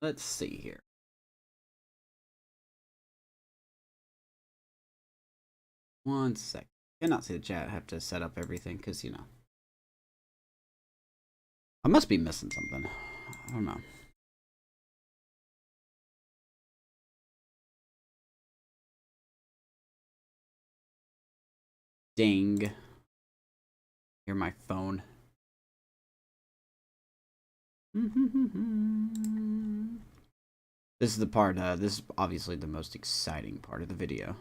Let's see here. One sec. Cannot see the chat. I have to set up everything because, you know. I must be missing something. I don't know. Ding. Hear my phone. This is the part, this is obviously the most exciting part of the video.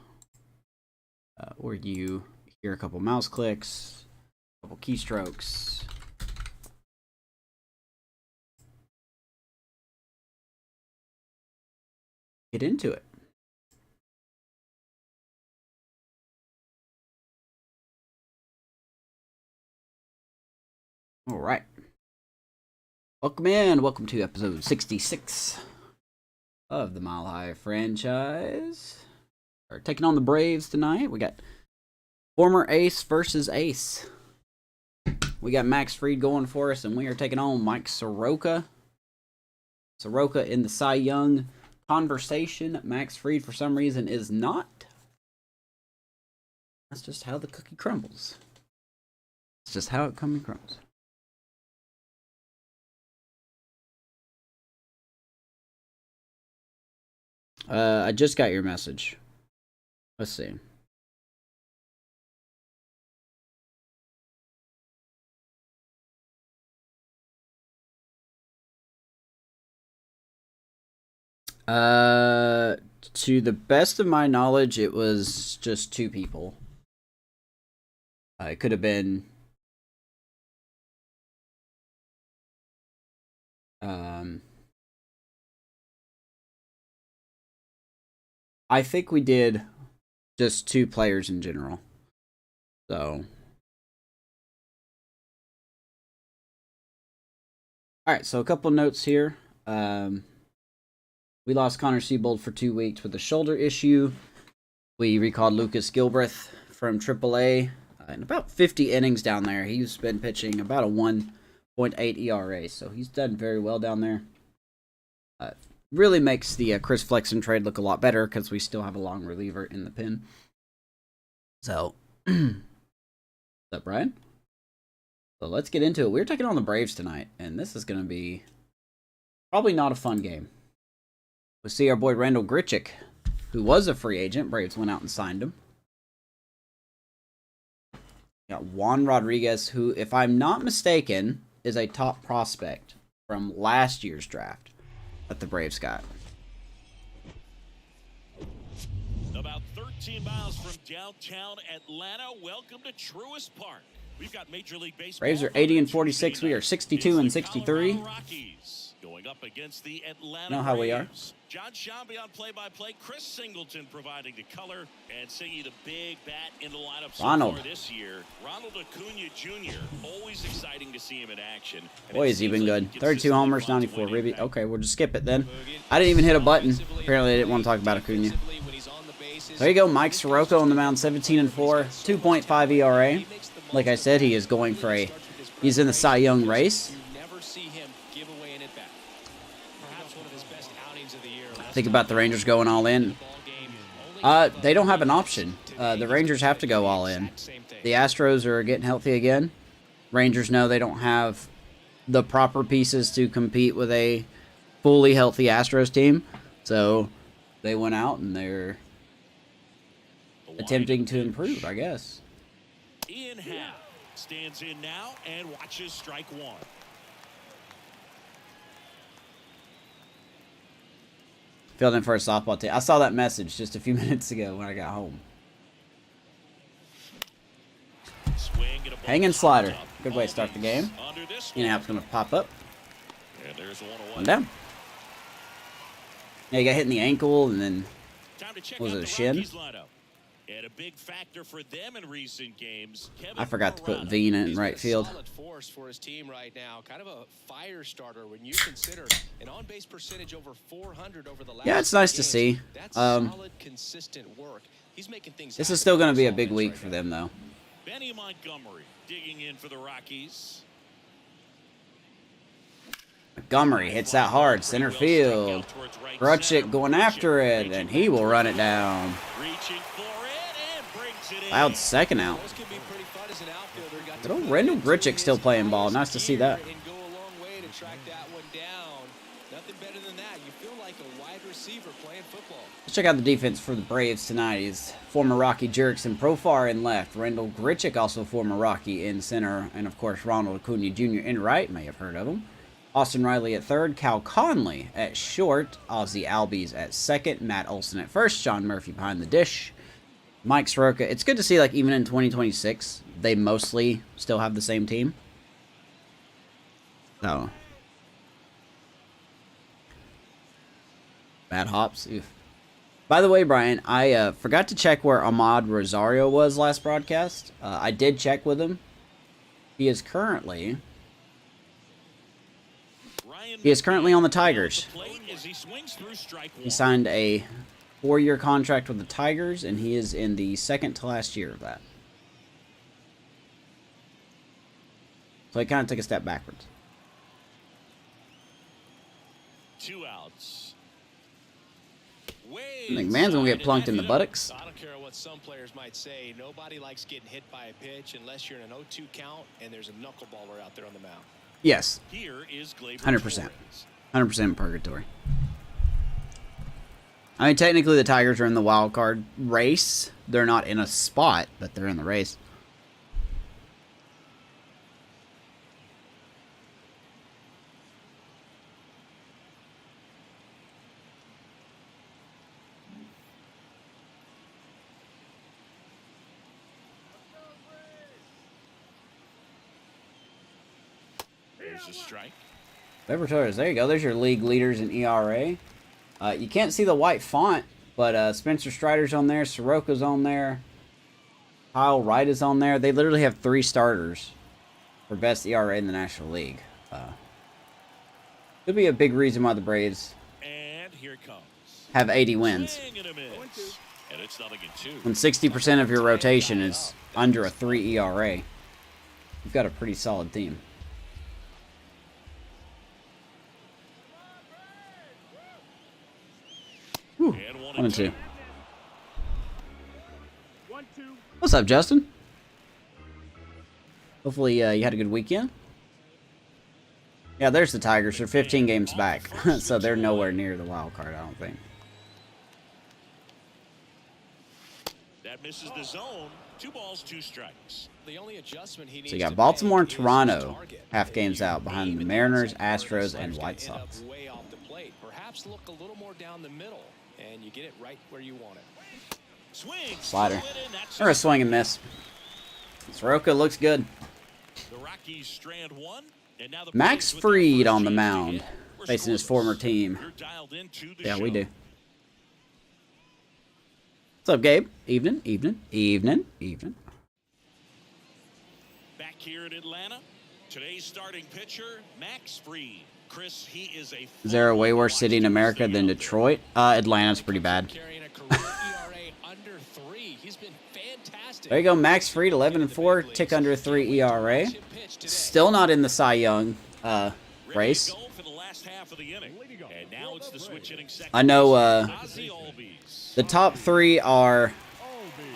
Where you hear a couple mouse clicks, a couple keystrokes. Get into it. All right. Welcome in. Welcome to episode 66 of the Mile High franchise. We're taking on the Braves tonight. We got former ace versus ace. We got Max Fried going for us, and we are taking on Mike Soroka. Soroka in the Cy Young conversation. Max Fried, for some reason, is not. That's just how the cookie crumbles. It's just how it crumbles. I just got your message. Let's see. To the best of my knowledge, it was just two people. It could have been I think we did just two players in general. So, alright, so a couple notes here. We lost Connor Siebold for 2 weeks with a shoulder issue. We recalled Lucas Gilbreth from AAA. In about 50 innings down there. He's been pitching about a 1.8 ERA, so he's done very well down there. Really makes the Chris Flexen trade look a lot better because we still have a long reliever in the pen. So, what's up, Brian? So let's get into it. We're taking on the Braves tonight, and this is going to be probably not a fun game. We'll see our boy Randall Grichuk, who was a free agent. Braves went out and signed him. Got Juan Rodriguez, who, if I'm not mistaken, is a top prospect from last year's draft that the Braves got. About 13 miles from downtown Atlanta, welcome to Truist Park. We've got Major League Baseball. Braves are 80 and 46. We are 62 and 63. Rockies going up against the Atlanta. You know how we are. John Shambi on play-by-play. Chris Singleton providing the color and singing the big bat in the lineup so Ronald. far this year. Ronald Acuna Jr. Always exciting to see him in action. Boy, has he been good. 32 homers, 94 ribby. Okay, we'll just skip it then. I didn't even hit a button. Apparently, I didn't want to talk about Acuna. There you go, Mike Soroka on the mound, 17 and 4, 2.5 ERA. Like I said, he is going for he's in the Cy Young race. Think about the Rangers going all in. They don't have an option. The Rangers have to go all in. The Astros are getting healthy again. Rangers know they don't have the proper pieces to compete with a fully healthy Astros team. So they went out and they're attempting to improve, I guess. Ian Happ stands in now and watches strike one. Filled in for a softball team. I saw that message just a few minutes ago when I got home. Hanging slider. Good way to start the game. Ian Happ's going to pop up. One down. Yeah, he got hit in the ankle and then, was it a shin? And a big factor for them in recent games. I forgot to put Veen in right field. Solid force for his team right now. Kind of a fire starter when you consider an on-base percentage over 400 over the last. Yeah, it's nice to see. That's solid, consistent work. He's making things. This is still going to be a big week for them, though. Benny Montgomery digging in for the Rockies. Montgomery hits that hard, center field. Grutchik going after it, and he will run it down. Loud second out. Good old Rendell Grutchik still playing ball. Nice to see that. Let's check out the defense for the Braves tonight. He's former Rocky Jerickson Profar in left. Rendell Grutchik, also former Rocky, in center. And, of course, Ronald Acuna Jr. in right. May have heard of him. Austin Riley at third. Cal Conley at short. Ozzy Albies at second. Matt Olson at first. Sean Murphy behind the dish. Mike Soroka. It's good to see, like, even in 2026, they mostly still have the same team. So. Bad hops. Oof. By the way, Brian, I forgot to check where Ahmad Rosario was last broadcast. I did check with him. He is currently on the Tigers. He signed a 4-year contract with the Tigers, and he is in the second to last year of that. So he kind of took a step backwards. 2 outs. McMahon's gonna get plunked in the buttocks. I don't care what some players might say. Nobody likes getting hit by a pitch unless you're in an 0-2 count and there's a knuckleballer out there on the mound. Yes. Here is 100%. 100% purgatory. I mean, technically the Tigers are in the wild card race. They're not in a spot, but they're in the race. There's a strike. Liberators, there you go. There's your league leaders in ERA. You can't see the white font, but Spencer Strider's on there. Soroka's on there. Kyle Wright is on there. They literally have 3 starters for best ERA in the National League. Could be a big reason why the Braves have 80 wins. When 60% of your rotation is under a 3 ERA, you've got a pretty solid team. Whew. 1-2. What's up, Justin? Hopefully you had a good weekend. Yeah, there's the Tigers. They're 15 games back, so they're nowhere near the wild card, I don't think. That misses the zone. 2 balls, 2 strikes. The only adjustment he needs So you got Baltimore and Toronto half games out behind the Mariners, Astros, and White Sox. Way off the plate. Perhaps look a little more down the middle, and you get it right where you want it. Swing. Slider. Or a swing and miss. Soroka looks good. The Rockies strand 1, and now the Max Braves with Fried their on the first mound, hit. We're facing his scoreless. former team. You're dialed into the Yeah, we show. do. What's up, Gabe? Evening. Back here in Atlanta, today's starting pitcher, Max Fried. Chris, he is a. Is there a way worse city in America than Detroit? Atlanta's pretty bad. Carrying a career ERA under 3. He's been fantastic. There you go, Max Fried, 11-4, tick under a 3 ERA. Still not in the Cy Young race. Ready to go for the last half of the inning. And now it's the switch inning second. I know Ozzy Albies. the top 3 are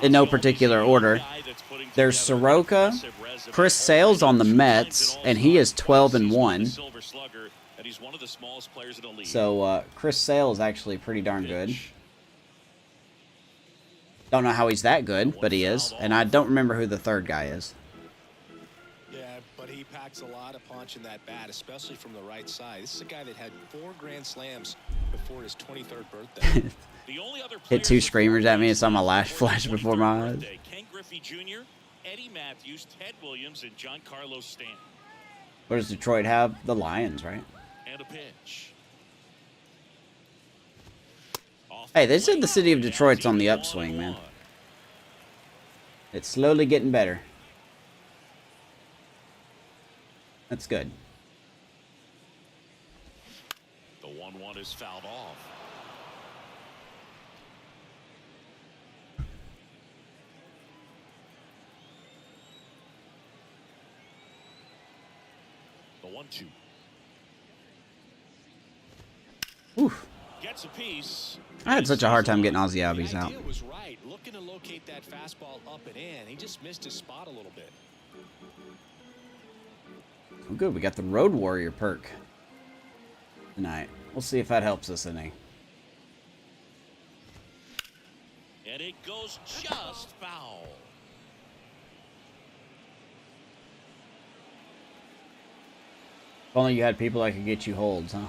in no particular order. There's Soroka, Chris Sales on the Mets, and he is 12-1. So Chris Sale is actually pretty darn good. Don't know how he's that good, but he is. And I don't remember who the third guy is. Yeah, but he packs a lot of punch in that bat, especially from the right side. This is a guy that had 4 grand slams before his 23rd birthday. Hit 2 screamers at me and saw my lash flash before my eyes. Ken Griffey Jr., Eddie Matthews, Ted Williams, and John Carlos Stanton. What does Detroit have? The Lions, right? And a pitch. Hey, they said the city of Detroit's on the upswing, man. It's slowly getting better. That's good. The 1-1 is fouled off. The 1-2. Oof. Gets a piece. I had such a hard time getting Ozzy Albies The out. idea was right. Looking to locate that fastball up and in. He just missed his spot a little bit. Oh, good. We got the Road Warrior perk tonight. We'll see if that helps us any. And it goes just foul. If only you had people that could get you holds, huh?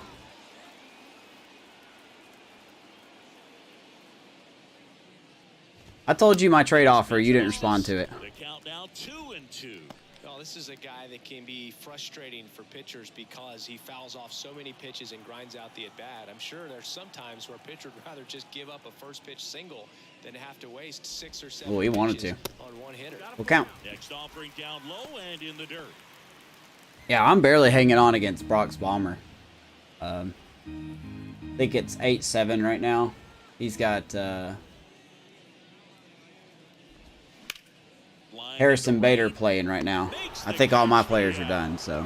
I told you my trade offer. You didn't respond to it. The count now 2-2. Well, this is a guy that can be frustrating for pitchers because he fouls off so many pitches and grinds out the at-bat. I'm sure there's some times where a pitcher would rather just give up a first pitch single than have to waste 6 or 7 Well, he wanted pitches to. on one hitter. We'll count. Next offering down low and in the dirt. Yeah, I'm barely hanging on against Brock's Bomber. I think it's 8-7 right now. He's got Harrison Bader playing right now. I think all my players are done, so.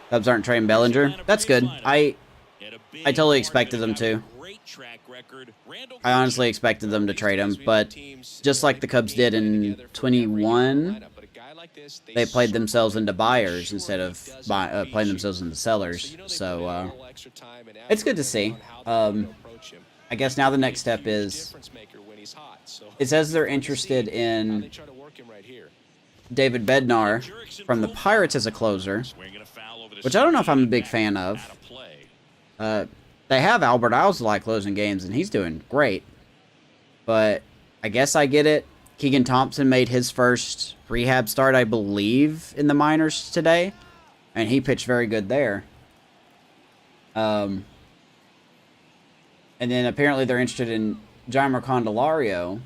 Cubs aren't trading Bellinger. That's good. I totally expected them to. I honestly expected them to trade him, but just like the Cubs did in 21, they played themselves into buyers instead of playing themselves into sellers. So it's good to see. I guess now the next step is, it says they're interested in David Bednar from the Pirates as a closer, which I don't know if I'm a big fan of. They have Albert Alzolay closing games, and he's doing great. But I guess I get it. Keegan Thompson made his first rehab start, I believe, in the minors today, and he pitched very good there. And then apparently they're interested in Jeimer Candelario.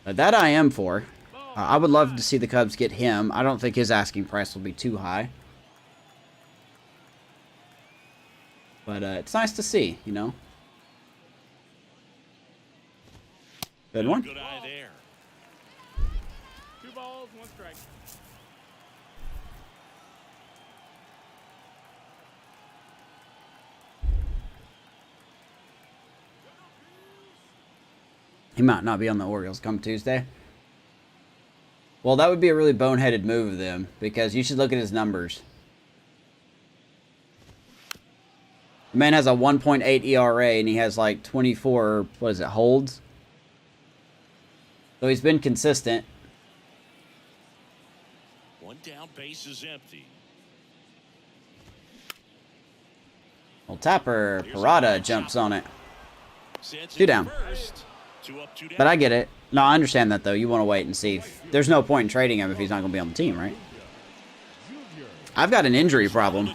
That I am for. I would love to see the Cubs get him. I don't think his asking price will be too high. But it's nice to see, you know. Good one. Good eye there. 2 balls, 1 strike. He might not be on the Orioles come Tuesday. Well, that would be a really boneheaded move of them, because you should look at his numbers. The man has a 1.8 ERA, and he has like 24, what is it, holds? So he's been consistent. 1 down, base is empty. Well, Tapper, Parada jumps on it. 2 down. But I get it. No, I understand that, though. You want to wait and see. There's no point in trading him if he's not going to be on the team, right? I've got an injury problem.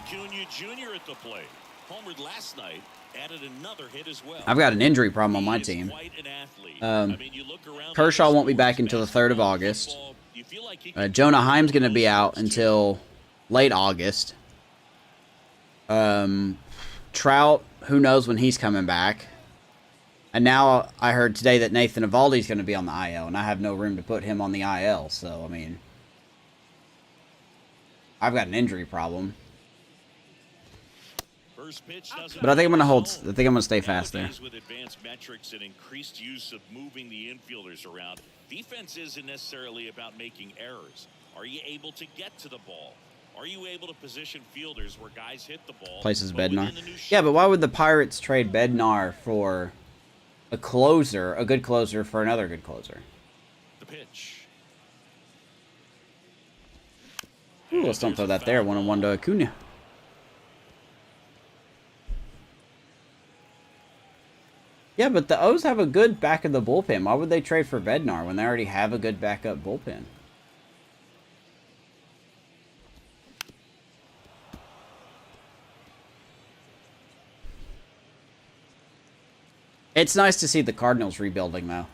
I've got an injury problem on my team. Kershaw won't be back until the 3rd of August. Jonah Heim's going to be out until late August. Trout, who knows when he's coming back. And now I heard today that Nathan Eovaldi's going to be on the IL, and I have no room to put him on the IL. So, I mean, I've got an injury problem. But I think I'm going to hold. I think I'm going to stay fast there. With advanced metrics and increased use of moving the infielders around, defense isn't necessarily about making errors. Are you able to get to the ball? Are you able to position fielders where guys hit the ball? Places Bednar. Yeah, but why would the Pirates trade Bednar for a closer, a good closer, for another good closer? The pitch. Ooh, let's don't throw that there. 1-on-1 to Acuna. Yeah, but the O's have a good back of the bullpen. Why would they trade for Bednar when they already have a good backup bullpen? It's nice to see the Cardinals rebuilding, though.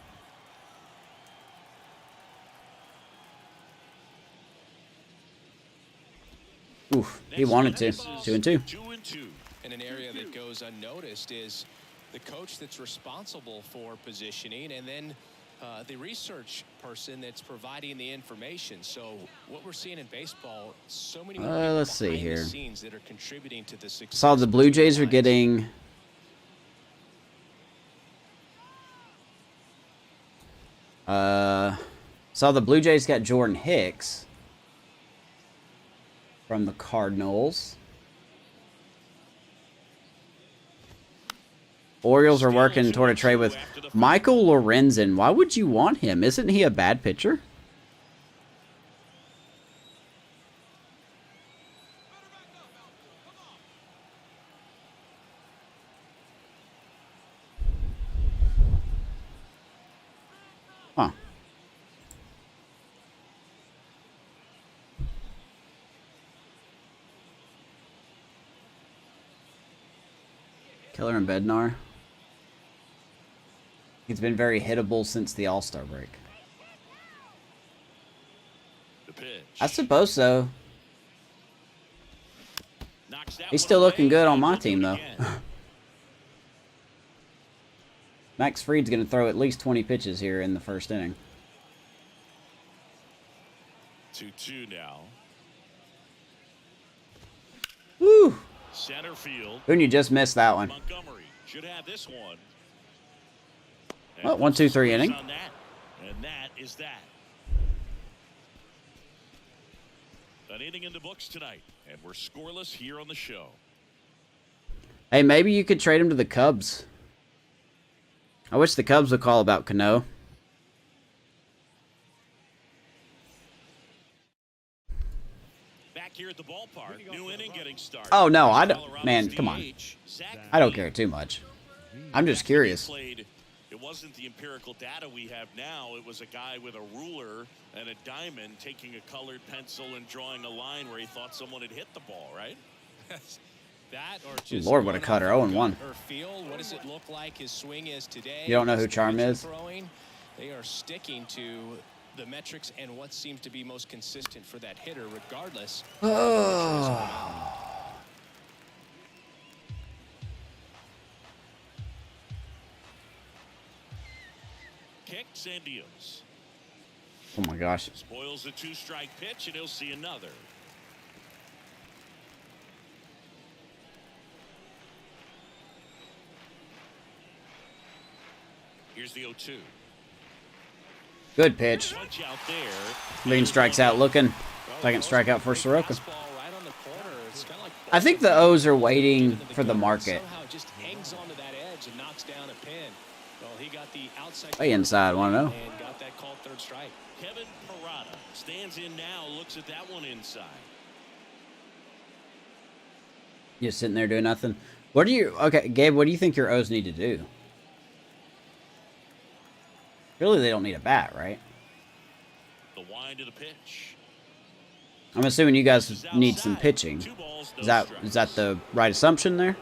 Oof, he wanted to. 2-2. 2-2. And an area that goes unnoticed is the coach that's responsible for positioning, and then the research person that's providing the information. So what we're seeing in baseball, so many more people let's see behind here. the scenes that are contributing to the success. Saw the Blue Jays are getting saw the Blue Jays got Jordan Hicks from the Cardinals. Orioles are working toward a trade with Michael Lorenzen. Why would you want him? Isn't he a bad pitcher? Huh. Keller and Bednar. He's been very hittable since the All-Star break. The pitch. I suppose so. Knocks that He's one still looking away. good on my He'll do team, it though. again. Max Fried's going to throw at least 20 pitches here in the first inning. 2-2 now. Woo! Center field. Who you just missed that one? Montgomery should have this one. Well, 1, 2, 3 inning. On that. And that is that. An inning in the books tonight, and we're scoreless here on the show. Hey, maybe you could trade him to the Cubs. I wish the Cubs would call about Cano. Back here at the ballpark, new inning getting started. Oh, no, I don't. Colorado's Man, come on. DH, Zach I don't Green. care too much. I'm just curious. Played, it wasn't the empirical data we have now. It was a guy with a ruler and a diamond taking a colored pencil and drawing a line where he thought someone had hit the ball, right? That or just Lord, what a cutter. 0-1. Or feel, what does it look like his swing is today? You don't know who His Charm pitching is? Throwing, they are sticking to the metrics and what seems to be most consistent for that hitter, regardless. Kicks and deals. Oh my gosh. Spoils the 2-strike pitch, and he'll see another. Here's the 0-2. Good pitch. Punch out there. Green strikes out looking. Second strikeout for Soroka. Fastball right on the corner. It's kinda like I think the O's are waiting for the market. somehow just hangs onto that edge and knocks down a pin. Well, he got the outside Way inside, wanna know? and got that called third strike. Kevin Parada stands in now, looks at that one inside. Just sitting there doing nothing. What do you... Okay, Gabe, what do you think your O's need to do? Really, they don't need a bat, right? The wind of the pitch. I'm assuming you guys need some pitching. 2 balls, no Is that the right assumption there?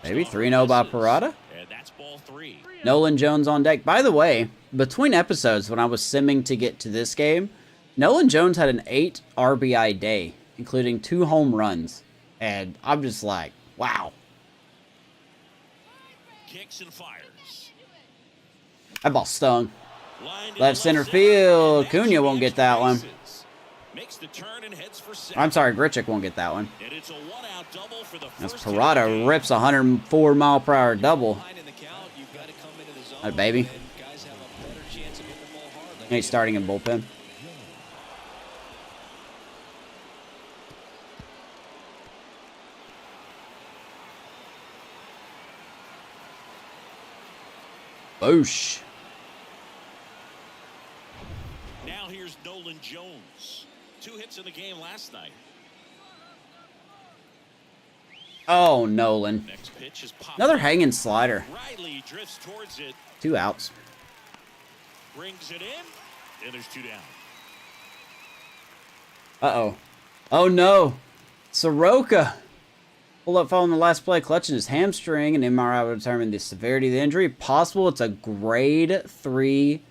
Maybe 3-0 by Parada? And that's ball 3. Nolan Jones on deck. By the way, between episodes, when I was simming to get to this game, Nolan Jones had an 8 RBI day, including 2 home runs. And I'm just like, wow. Kicks and fires. That ball stung. Line Left center field. Cunha won't get that one. Makes the turn and heads for second. I'm sorry, Grichuk won't get that one. And it's a 1-out double for the As first Parada rips a 104-mile-per-hour double. Behind in the count, you've got to come into the zone, That baby. and guys have a better chance of hitting the ball hard. Like He's starting in bullpen. Boosh. Now here's Nolan Jones. 2 hits in the game last night. Oh, Nolan. Next pitch is popped. Another hanging slider. Riley drifts towards it, 2 outs. brings it in, and there's 2 down. Uh-oh. Oh, no. Soroka. Pulled up following the last play, clutching his hamstring, and MRI will determine the severity of the injury. Possible it's a grade 3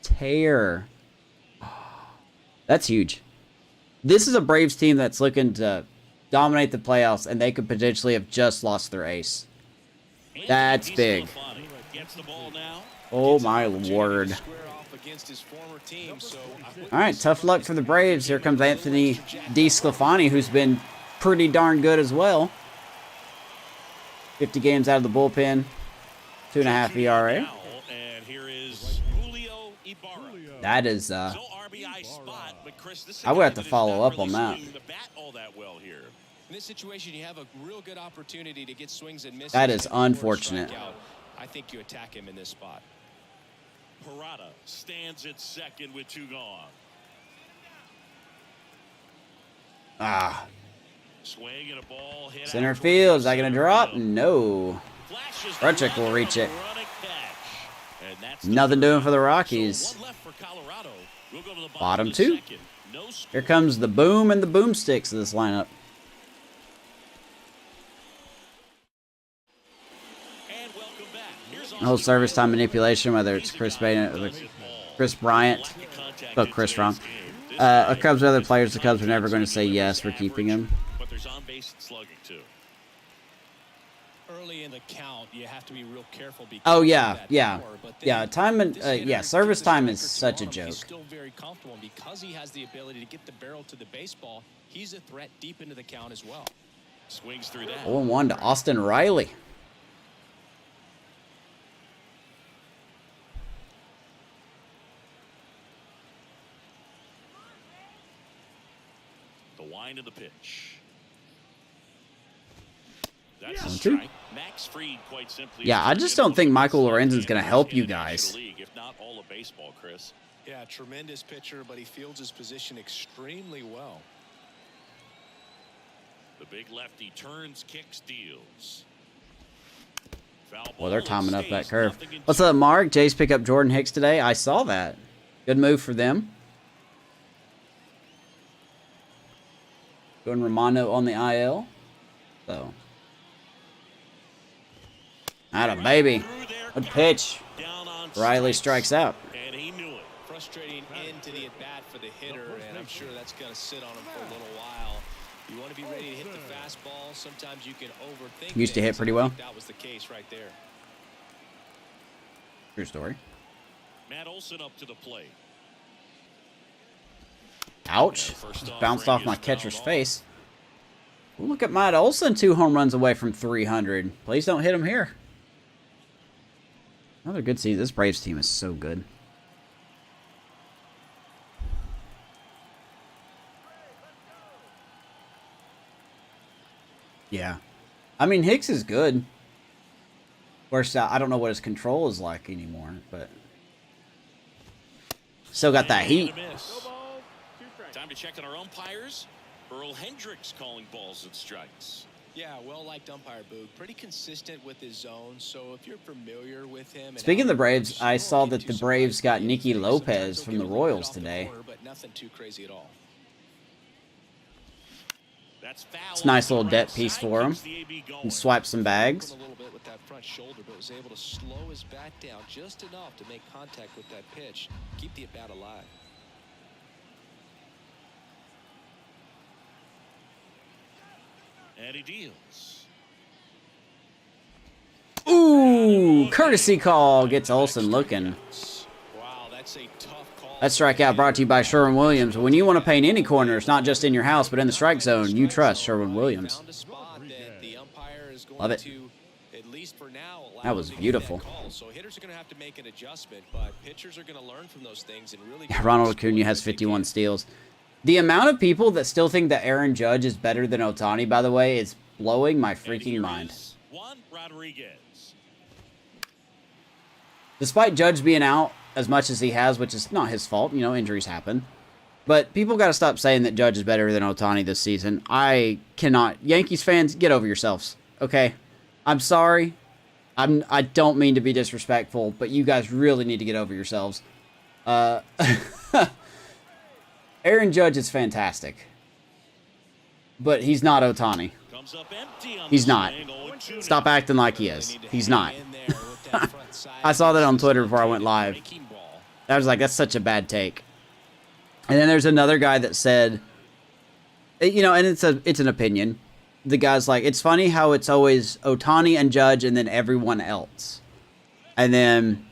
tear. That's huge. This is a Braves team that's looking to dominate the playoffs, and they could potentially have just lost their ace. That's big. Oh my lord. Alright, tough luck for the Braves. Here comes Anthony DeSclafani, who's been pretty darn good as well. 50 games out of the bullpen. 2.5 ERA. That is, I would have to follow up on that. In this situation, you have a real good opportunity to get swings and misses. That is unfortunate. I think you attack him in this spot. Parada stands at second with 2 gone. Ah. Swing and a ball hit Center field. Is that going to drop? No. Rutschek will reach it. Nothing doing for the Rockies. Bottom 2. Here comes the boom and the boomsticks of this lineup. The whole service time manipulation, whether it's Chris Bryant, oh, Chris wrong. A Cubs or other players, the Cubs are never going to say yes, we're keeping him. But there's on base slugging too. Early in the count, you have to be real careful. Oh yeah. Time and service time is such a joke. He's still very comfortable, and because he has the ability to get the barrel to the baseball, he's a threat deep into the count as well. Swings through that. 0-1 to Austin Riley. The wind of the pitch. That's a 1-2. strike. Max Fried, quite simply. Yeah, I just don't think Michael Lorenzen's going to help you guys. If not all of baseball, Chris. Yeah, tremendous pitcher, but he fields his position extremely well. The big lefty turns, kicks, deals. Well, they're timing up that curve. What's up, Mark? Jays pick up Jordan Hicks today. I saw that. Good move for them. Going Romano on the IL. So. Atta baby. Good pitch. Riley strikes out. And he knew it. Frustrating end to the at-bat for the hitter, and I'm sure that's going to sit on him for a little while. You want to be ready to hit the fastball. Sometimes you can overthink. Used to hit pretty well. That was the case right there. True story. Matt Olson up to the plate. Ouch. Just bounced off my catcher's face. Well, look at Matt Olson, 2 home runs away from 300. Please don't hit him here. Another good season. This Braves team is so good. Yeah. I mean, Hicks is good. Of course, I don't know what his control is like anymore, but still got that heat. Time to check on our umpires. Earl Hendricks calling balls and strikes. Yeah, well-liked umpire, Boog. Pretty consistent with his zone, so if you're familiar with him... Speaking of the Braves, I saw that the Braves got Nicky Lopez from the Royals today. But nothing too crazy at all. It's a nice little debt piece for him. And swipe some bags. A little bit with that front shoulder, but was able to slow his bat down just enough to make contact with that pitch. Keep the at-bat alive. And he deals. Ooh, courtesy call gets Olson looking. Wow, that's a tough call. That strikeout brought to you by Sherwin-Williams. When you want to paint any corners, not just in your house, but in the strike zone, you trust Sherwin-Williams. Love it. That was beautiful. So hitters are going to have to make an adjustment, but pitchers are going to learn from those things and really. Ronald Acuna has 51 steals. The amount of people that still think that Aaron Judge is better than Ohtani, by the way, is blowing my freaking mind. Juan Rodriguez. Despite Judge being out as much as he has, which is not his fault, you know, injuries happen. But people got to stop saying that Judge is better than Ohtani this season. I cannot. Yankees fans, get over yourselves, okay? I'm sorry. I don't mean to be disrespectful, but you guys really need to get over yourselves. Aaron Judge is fantastic. But he's not Ohtani. He's not. Stop acting like he is. He's not. I saw that on Twitter before I went live. I was like, that's such a bad take. And then there's another guy that said You know, and it's an opinion. The guy's like, it's funny how it's always Ohtani and Judge and then everyone else. And then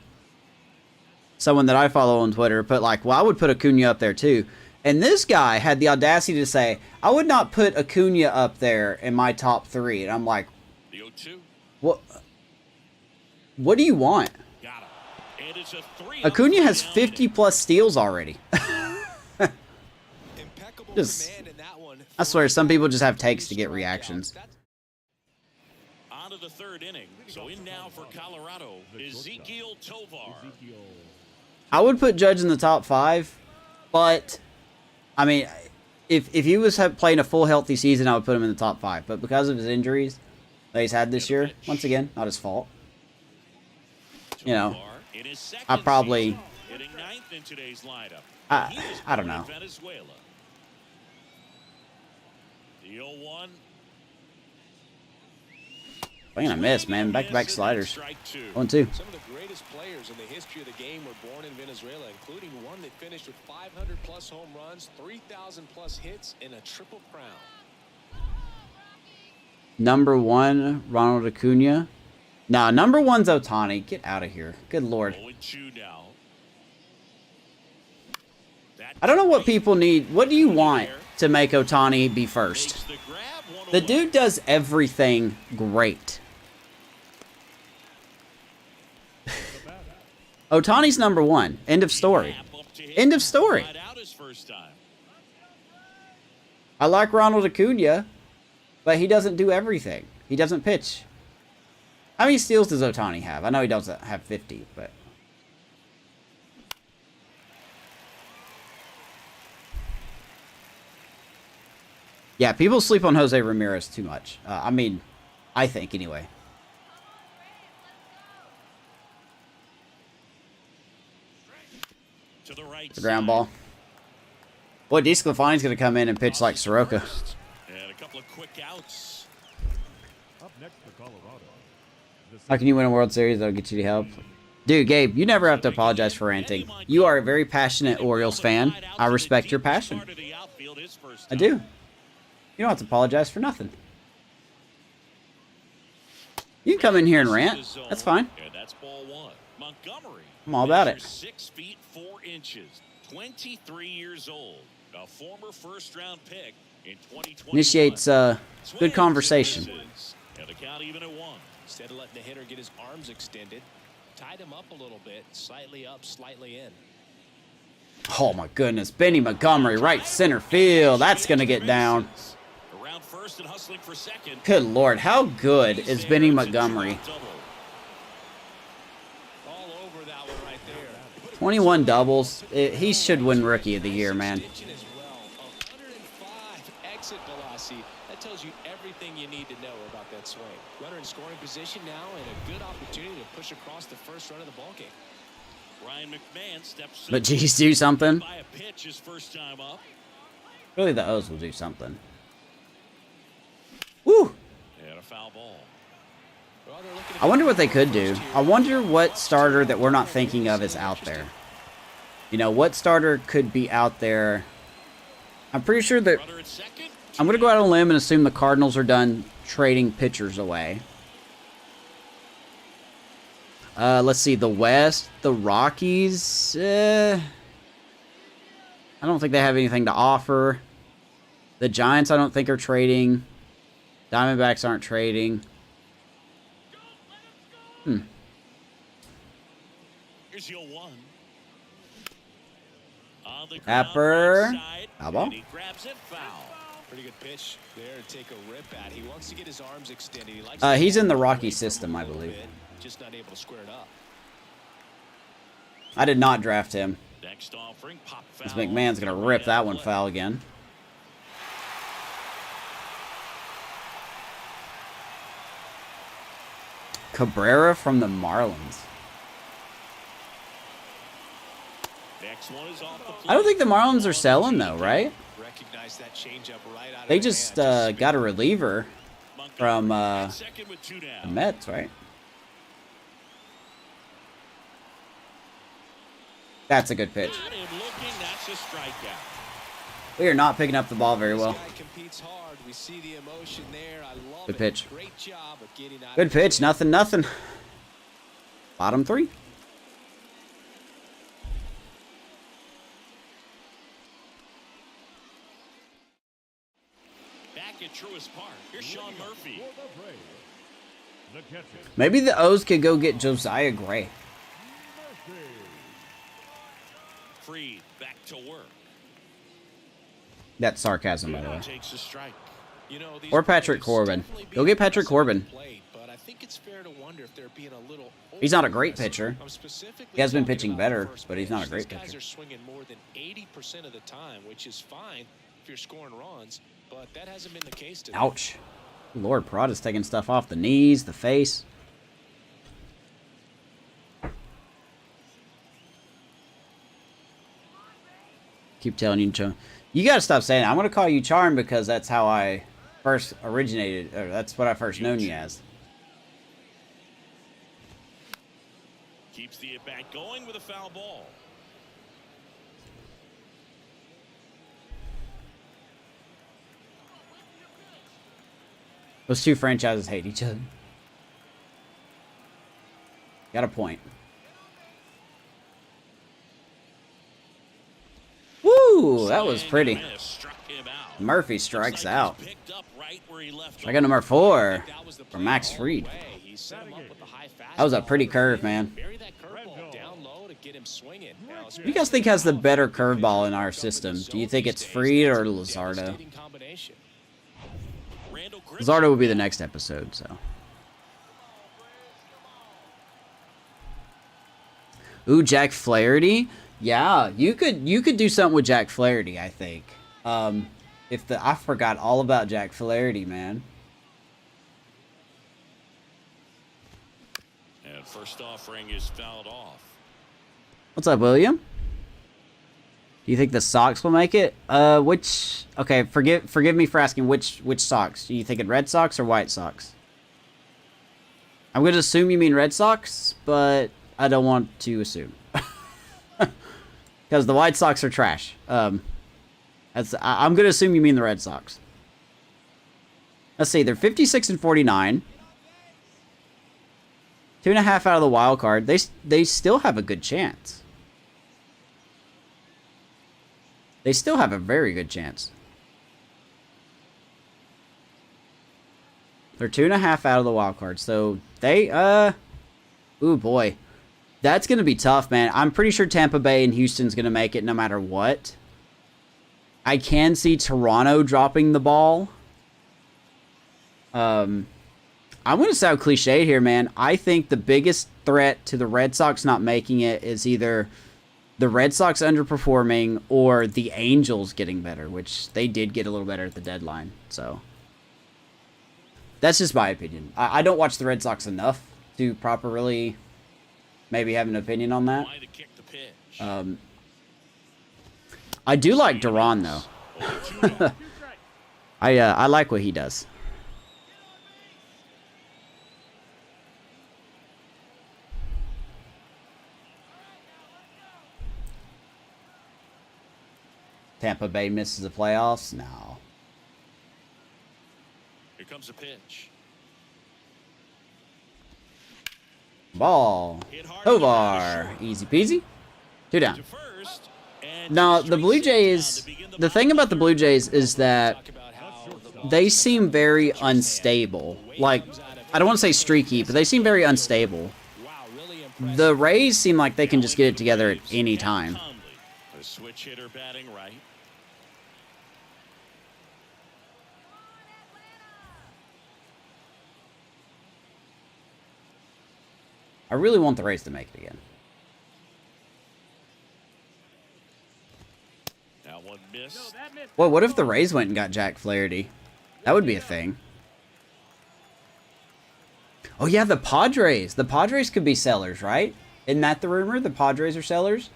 someone that I follow on Twitter put like, well, I would put Acuna up there too. And this guy had the audacity to say, I would not put Acuna up there in my top 3. And I'm like, The 0-2. What do you want? Got him. And it's a 3. Acuna has 50 plus steals already. Impeccable Just, command in that one. I swear, some people just have takes to get reactions. On to the 3rd inning. So in now for Colorado, Ezequiel Tovar. I would put Judge in the top 5, but I mean, if he was playing a full healthy season, I would put him in the top 5. But because of his injuries that he's had this year, once again, not his fault. You know, I probably, hitting 9th in today's lineup. I don't know. Venezuela. The 0-1. I'm gonna miss, man. Back-to-back sliders. 1-2. Some of the greatest players in the history of the game were born in Venezuela, including one that finished with 500-plus home runs, 3,000-plus hits, and a triple crown. Number 1, Ronald Acuna. Nah, number 1's Ohtani. Get out of here. Good Lord. 0-2 now. I don't know what people need. What do you want to make Ohtani be first? The dude does everything great. Ohtani's number 1. End of story. End of story. I like Ronald Acuna, but he doesn't do everything. He doesn't pitch. How many steals does Ohtani have? I know he doesn't have 50, but... Yeah, people sleep on Jose Ramirez too much. I mean, I think anyway. To the right. The ground ball. Boy, DeSclafani's going to come in and pitch like Soroka. And a couple of quick outs. Up next for Colorado. How can you win a World Series? That'll get you to help. Dude, Gabe, you never have to apologize for ranting. You are a very passionate Orioles fan. I respect your passion. I do. You don't have to apologize for nothing. You can come in here and rant. That's fine. And that's ball 1. Montgomery. I'm all about it. 6 feet 4 inches, 23 years old, a former first-round pick in 2021. Initiates good conversation. And the count even at 1. Instead of letting the hitter get his arms extended, tied him up a little bit, slightly up, slightly in. Oh my goodness, Benny Montgomery, right center field. That's gonna get down. Around first and hustling for second. Good Lord, how good is Benny Montgomery? All over that one right there. 21 doubles. He should win Rookie of the Year, man. Extension as well. 105 exit velocity. That tells you everything you need to know about that swing. Runner in scoring position now, and a good opportunity to push across the first run of the ballgame. Ryan McMahon steps But geez, do something. by a pitch his first time up. Really, the O's will do something. Woo! And a foul ball. Well, they're looking I wonder what they could do. I wonder what starter that we're not thinking of is out there. You know, what starter could be out there? I'm pretty sure that... Runner at second. I'm going to go out on a limb and assume the Cardinals are done trading pitchers away. Let's see. The West, the Rockies. I don't think they have anything to offer. The Giants, I don't think, are trading. Diamondbacks aren't trading. Here's your 1. On the Tapper. ground, right side, Foul ball. and he grabs it, foul. pretty good pitch there to take a rip at. He wants to get his arms extended. He likes He's in the Rocky system, I believe. Just not able to square it up. I did not draft him. Next offering, pop foul. This McMahon's going to rip that one foul again. Cabrera from the Marlins. Next one is off the plate. I don't think the Marlins are selling, though, right? Recognize that changeup right out of They their just hand. got a reliever from Montgomery at second with 2 the down. Mets, right? That's a good pitch. Got him looking, that's a strikeout. We are not picking up the ball very well. This guy competes hard. We see the emotion there. I love Good it. pitch. Great job of getting out Good of the pitch. game. Nothing. Bottom 3. Back at Truist Park, here's Sean Murphy. For the Braves, the catcher, Maybe the O's could go get Josiah Gray. Murphy. Freed back to work. That's sarcasm, by the way. Takes a strike. You know, these Or Patrick players Corbin. definitely Go being get Patrick aggressive Corbin. at the plate, but I think it's fair to wonder if they're being a little He's not a great over-aggressive. pitcher. I'm specifically He has been talking pitching about better, the first but he's not a pitch. great These guys pitcher. are swinging more than 80% of the time, which is fine if you're scoring runs, but that hasn't been the case today. Ouch. Lord, Parada's taking stuff off the knees, the face. Keep telling you, Charm. You gotta stop saying it. I'm gonna call you Charm because that's how I first originated, or that's what I first known you as. Keeps the at-bat going with a foul ball. Those two franchises hate each other. Got a point. Woo! That was pretty. Struck him out. Murphy strikes out. Picked up right where he left Strikeout number 4 That was the for play Max all the Fried. way. He set him up with the high That was a fastball. pretty curve, man. Bury that curveball down low to get him swinging. Now, Who do you guys think has the better curveball in our system? Do you think it's Fried or Luzardo? Devastating combination. Randall Griffin. Luzardo will be the next episode, so. Ooh, Jack Flaherty. Yeah, you could do something with Jack Flaherty, I think. I forgot all about Jack Flaherty, man. And first offering is fouled off. What's up, William? Do you think the Sox will make it? Okay, forgive me for asking which Sox. Do you think it Red Sox or White Sox? I'm going to assume you mean Red Sox, but I don't want to assume. Because the White Sox are trash. I'm going to assume you mean the Red Sox. Let's see, they're 56 and 49. 2.5 out of the wild card. They still have a good chance. They still have a very good chance. They're 2.5 out of the wild card. So they, ooh boy. That's going to be tough, man. I'm pretty sure Tampa Bay and Houston's going to make it no matter what. I can see Toronto dropping the ball. I'm going to sound cliched here, man. I think the biggest threat to the Red Sox not making it is either the Red Sox underperforming or the Angels getting better, which they did get a little better at the deadline. So that's just my opinion. I don't watch the Red Sox enough to properly maybe have an opinion on that. Why to kick the pitch? I do like Duran, though. I like what he does. Tampa Bay misses the playoffs? No. Here comes a pitch. Ball. Tovar. Easy peasy. 2 down. To first, and Now, the Blue Jays, the thing about the Blue Jays is that Talk about how they seem very unstable. Like, I don't want to say streaky, but they seem very unstable. wow, really impressive. The Rays seem like they can just get it together at any time. Conley, a switch hitter batting right. I really want the Rays to make it again. That one missed. Well, what if the Rays went and got Jack Flaherty? That would be a thing. Oh, yeah, the Padres. The Padres could be sellers, right? Isn't that the rumor? The Padres are sellers?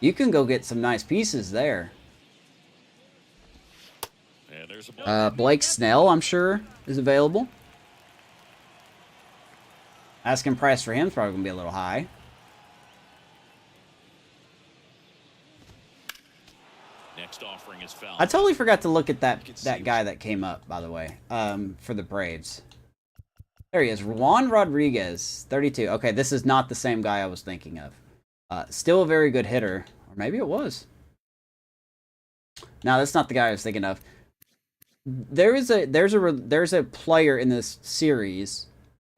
You can go get some nice pieces there. And there's a ball. Blake Snell, I'm sure, is available. Asking price for him is probably going to be a little high. next offering is fouled. I totally forgot to look at that guy that came up, by the way, for the Braves. There he is, Juan Rodriguez, 32. Okay, this is not the same guy I was thinking of. Still a very good hitter, or maybe it was. No, that's not the guy I was thinking of. There's a player in this series.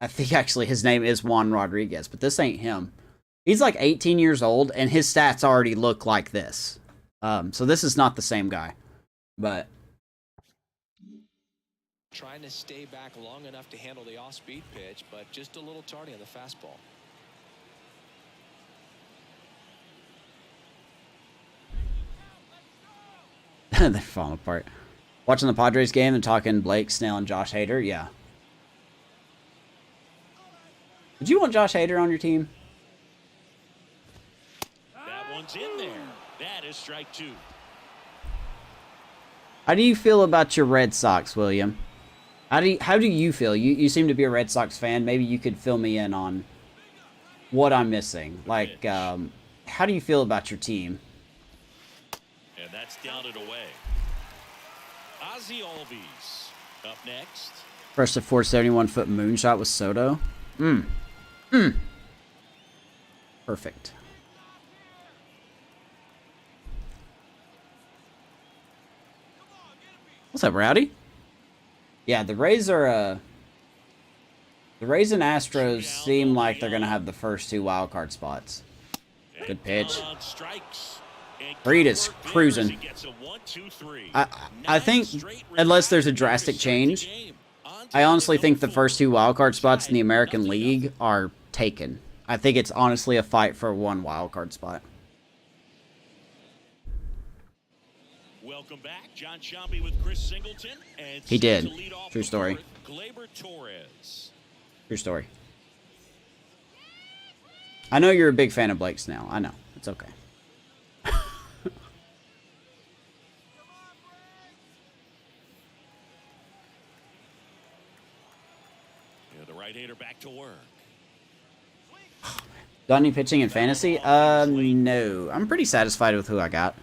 I think actually his name is Juan Rodriguez, but this ain't him. He's like 18 years old, and his stats already look like this. So this is not the same guy, but Trying to stay back long enough to handle the off-speed pitch, but just a little tardy on the fastball. they're falling apart. Watching the Padres game and talking Blake Snell and Josh Hader, yeah. Did you want Josh Hader on your team? That one's in there. That is strike 2. How do you feel about your Red Sox, William? How do you feel? You seem to be a Red Sox fan. Maybe you could fill me in on what I'm missing. Like, how do you feel about your team? And that's down and away. Ozzy Albies up next. First a 471-foot moonshot with Soto. Perfect. What's up, Rowdy? Yeah, the Rays are, the Rays and Astros seem like they're going to have the first 2 wild card spots. Good pitch. Reed is cruising. I think, unless there's a drastic change, I honestly think the first 2 wild card spots in the American League are taken. I think it's honestly a fight for 1 wild card spot. Welcome back, John Shelby with Chris Singleton. And He did. True story. Gleyber Torres. True story. I know you're a big fan of Blake Snell. I know. It's okay. The right-hander back to work. Got any pitching in fantasy? No. I'm pretty satisfied with who I got.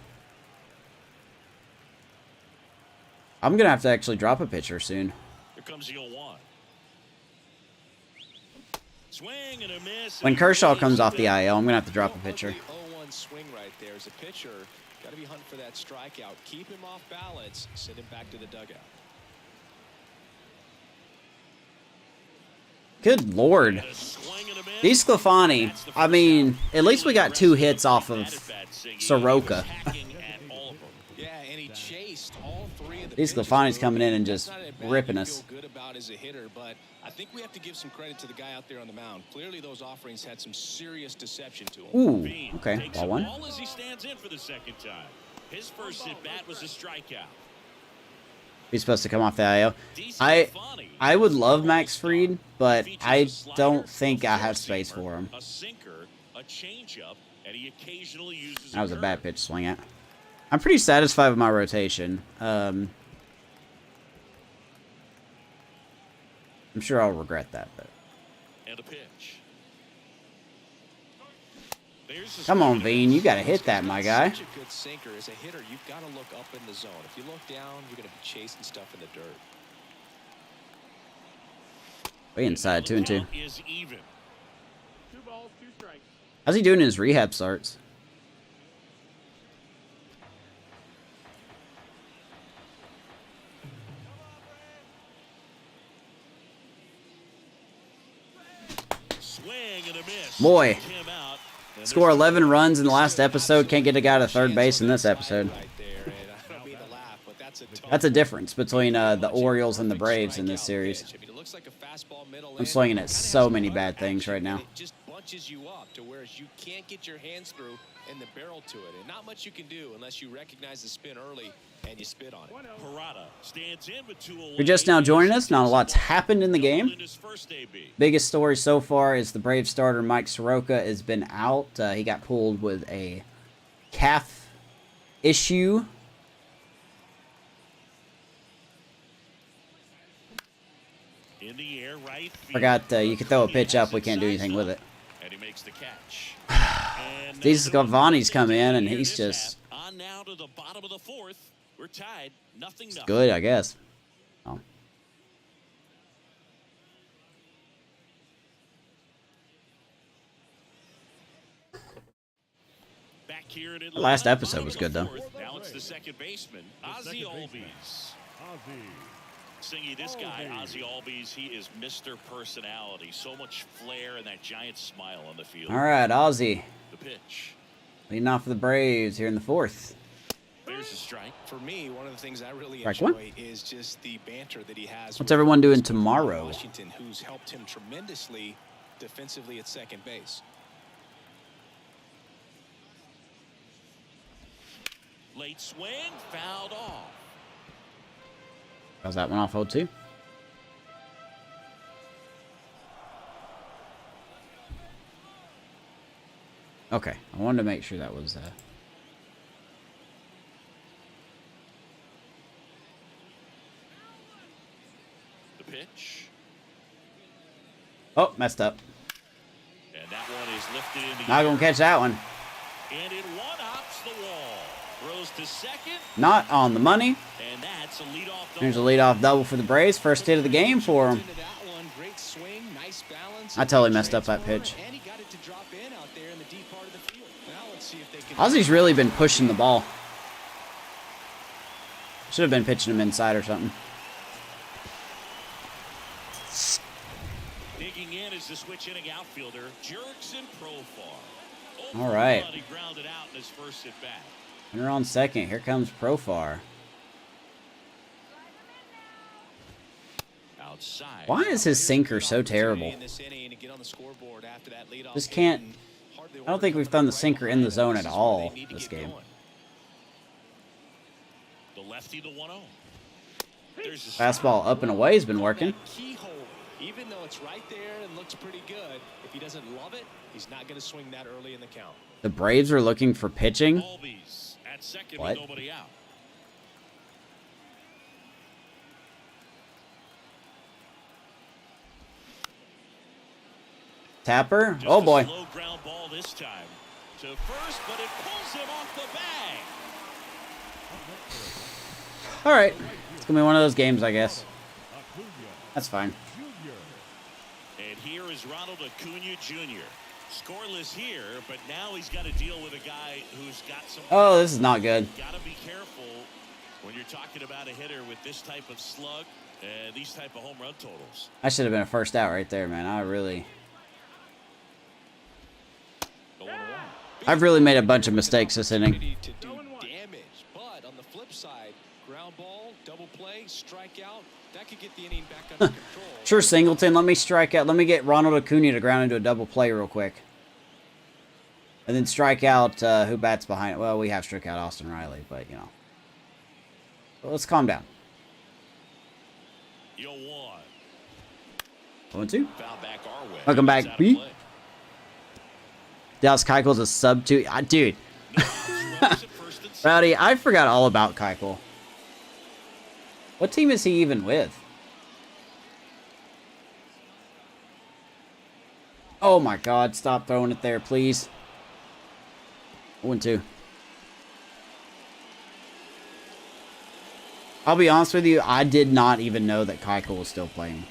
I'm going to have to actually drop a pitcher soon. Here comes the 0-1. Swing and a miss. When Kershaw comes off the IL, I'm going to have to drop a pitcher. 0-1 swing right there. As a pitcher, got to be hunting for that strikeout. Keep him off balance. Send him back to the dugout. Good Lord. DeSclafani, I mean, at least we got 2 hits off of Soroka. Yeah, and he chased all 3 of the DeSclafani's coming in and just ripping us. Good about as a hitter, but I think we have to give some credit to the guy out there on the mound. Clearly, those offerings had some serious deception to him. Ooh, okay, ball 1. Ball as he stands in for the second time. His first at bat was a strikeout. He's supposed to come off the IL. I would love Max Fried, but I don't think I have space for him. A sinker, a changeup, and he occasionally uses That was a bad pitch to swing at. I'm pretty satisfied with my rotation. I'm sure I'll regret that, but and a pitch. come on, Veen, you got to hit that, my guy. Such a good sinker. As a hitter, you've got to look up in the zone. If you look down, you're going to be chasing stuff in the dirt. Way inside, 2-2. Is even. 2 balls, 2 strikes. How's he doing in his rehab starts? Swing and a miss. Boy. Him out. And Score there's 11 runs in the last episode. Can't get a guy to third base in this episode. Right there, and I don't mean to laugh, but that's a tough That's a difference between the Orioles and the Braves in this series. pitch. I mean, it looks like a fastball middle I'm swinging at so many bad things right now. It just bunches you up to where you can't get your hands through and the barrel to it. And not much you can do unless you recognize the spin early and you spit on it. Parada stands in with 2 away. If you're just now joining us, not a lot's happened in the game. In his first AB. Biggest story so far is the Brave starter Mike Soroka has been out. He got pulled with a calf issue. In the air, right field. Forgot you could throw a pitch up. We can't do anything with it. And he makes the catch. These Galvani's come in and he's just On now to the bottom of the fourth. We're tied. Nothing. Good, I guess. Oh. Back here at Last episode was good, though. Now it's the second baseman, Ozzie Albies. Singy, this guy, Ozzie Albies, he is Mr. Personality. So much flair and that giant smile on the field. All right, Ozzie. The pitch. Leading off for the Braves here in the fourth. There's a strike. For me, one of the things I really Strike enjoy one. is just the banter that he has. What's with everyone doing his tomorrow? Washington, who's helped him tremendously defensively at second base. Late swing, fouled off. How's that one off 0-2? Okay, I wanted to make sure that was The pitch. Oh, messed up. And that one is lifted in the Not air. gonna catch that one. And it one-hops the wall. Throws to second. Not on the money. And that's a leadoff double. Here's a leadoff double for the Braves. First hit of the game for him. Into that one, great swing, nice balance. I totally messed up that pitch. And he got it to drop in out there in the deep part of the field. Now let's see if they can. Ozzie's really been pushing the ball. Should have been pitching him inside or something. Digging in is the switch inning outfielder, Jurickson Profar. All right. He grounded out in his first at bat. Runner on second. Here comes Profar. Outside. Why is his sinker so terrible? Just can't. I don't think we've done the sinker in the zone at all this game. The lefty, the 1-0. There's a Fastball up and away has been working. Keyhole. Even though it's right there and looks pretty good, if he doesn't love it, he's not going to swing that early in the count. The Braves are looking for pitching. Albies at second What? with nobody out. Tapper. Just Oh a boy. slow ground ball this time to first, but it pulls him off the bag. All right. It's gonna be one of those games, I guess. That's fine. And here is Ronald Acuna Jr. Scoreless here, but now he's got to deal with a guy who's got some. Oh, this is not good. Got to be careful when you're talking about a hitter with this type of slug and these type of home run totals. I should have been a first out right there, man. I've really made a bunch of mistakes this inning. To do damage, but on the flip side, ground ball, double play, strikeout, that could get the inning back under control. Sure, Singleton. Let me strike out. Let me get Ronald Acuna to ground into a double play real quick. And then strike out who bats behind it. Well, we have struck out Austin Riley, but, you know. Well, let's calm down. Yo, 1-2. foul back our way. Welcome back, It's out of B. play. Dallas Keuchel's a sub-2. Dude. Runners at first and second. Rowdy, I forgot all about Keuchel. What team is he even with? Oh my god, stop throwing it there, please. 1-2. I'll be honest with you, I did not even know that Keuchel was still playing.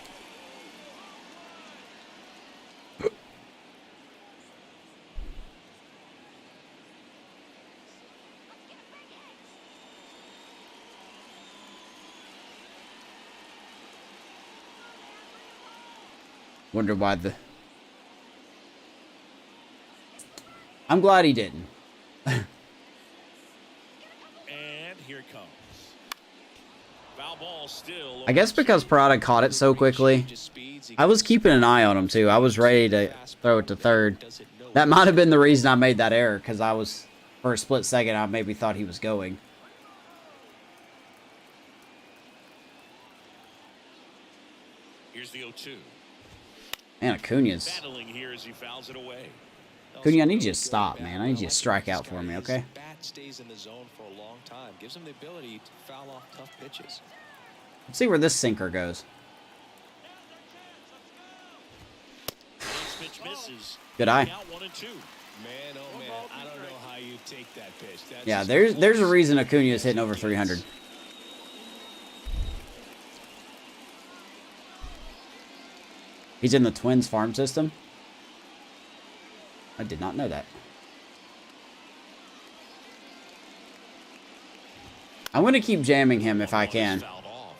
Wonder why the... I'm glad he didn't. And here it comes. Foul ball still. I guess because Parada caught it so quickly, I was keeping an eye on him too. I was ready to throw it to third. That might have been the reason I made that error, because I was, for a split second, I maybe thought he was going. Here's the 0-2. Man, Acuna's... Battling here as he fouls it away. Acuna, I need you to stop, man. I need you to strike out for me, okay? Bat stays in the zone for a long time. Gives him the ability to foul off tough pitches. Let's see where this sinker goes. First pitch misses. Good eye. Out 1-2. Man, oh man, I don't know how you take that pitch. That's Yeah, just there's a close. reason Acuna is hitting over 300. He's in the Twins farm system. I did not know that. I'm going to keep jamming him if I can. Fouled off.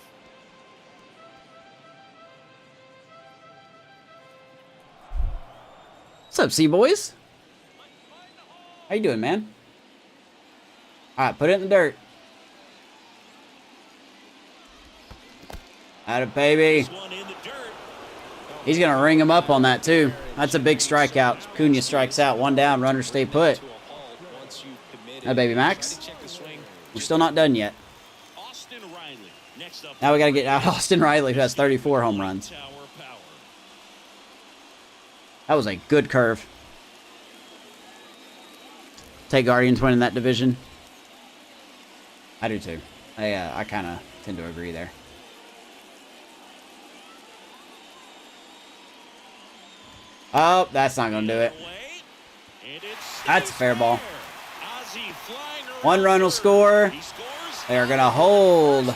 What's up, C-Boys? How you doing, man? Alright, put it in the dirt. Atta baby. This one in the dirt. He's going to ring him up on that, too. That's a big strikeout. Cunha strikes out. One down. Runners stay put. To a halt once you've committed. Atta baby, Max. Check the swing. We're still not done yet. Austin Riley. Next up. Now we got to get out Austin Riley, who has 34 home runs. Tower power. That was a good curve. Take Guardians winning that division. I do, too. I kind of tend to agree there. Oh, that's not going to do it. That's a fair ball. One run will score. They are going to hold.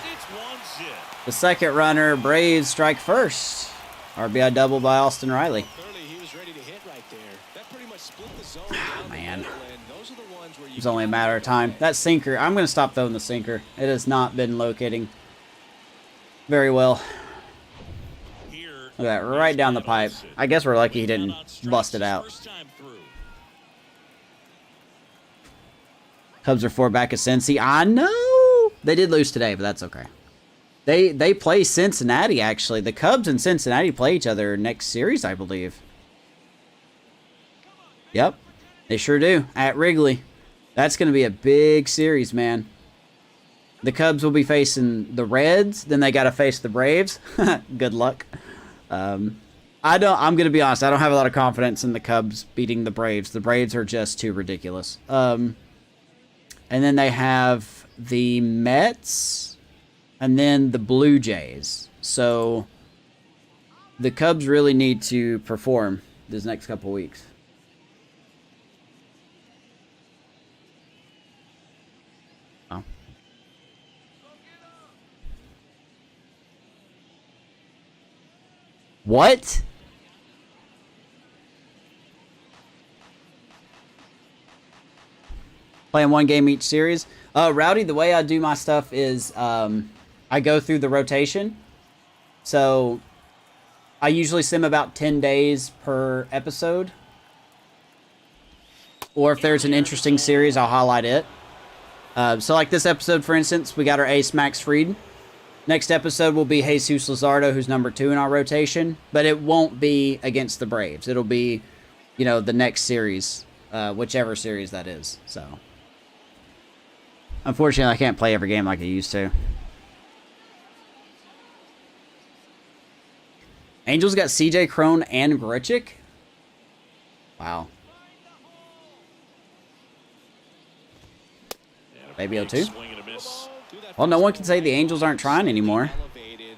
The second runner, Braves strike first. RBI double by Austin Riley. Clearly, he was ready to hit right there. That pretty much split the zone down the Man. middle, and those are the ones where you It's only a matter of time. That sinker, I'm going to stop throwing the sinker. It has not been locating very well. Look at that, right down the pipe. I guess we're lucky he didn't bust it out. Cubs are 4 back of Cincy. I know! They did lose today, but that's okay. They play Cincinnati, actually. The Cubs and Cincinnati play each other next series, I believe. Yep, they sure do. At Wrigley. That's going to be a big series, man. The Cubs will be facing the Reds. Then they got to face the Braves. Good luck. I'm going to be honest. I don't have a lot of confidence in the Cubs beating the Braves. The Braves are just too ridiculous. And then they have the Mets and then the Blue Jays. So the Cubs really need to perform this next couple weeks. Oh. What? Playing one game each series. Rowdy, the way I do my stuff is I go through the rotation. So I usually sim about 10 days per episode. Or if there's an interesting series, I'll highlight it. So like this episode, for instance, we got our ace Max Fried. Next episode will be Jesus Luzardo, who's number 2 in our rotation. But it won't be against the Braves. It'll be, you know, the next series. Whichever series that is. So unfortunately, I can't play every game like I used to. Angels got CJ Cron and Grichuk. Wow. Baby 0-2. Well, no one can say the Angels aren't trying anymore.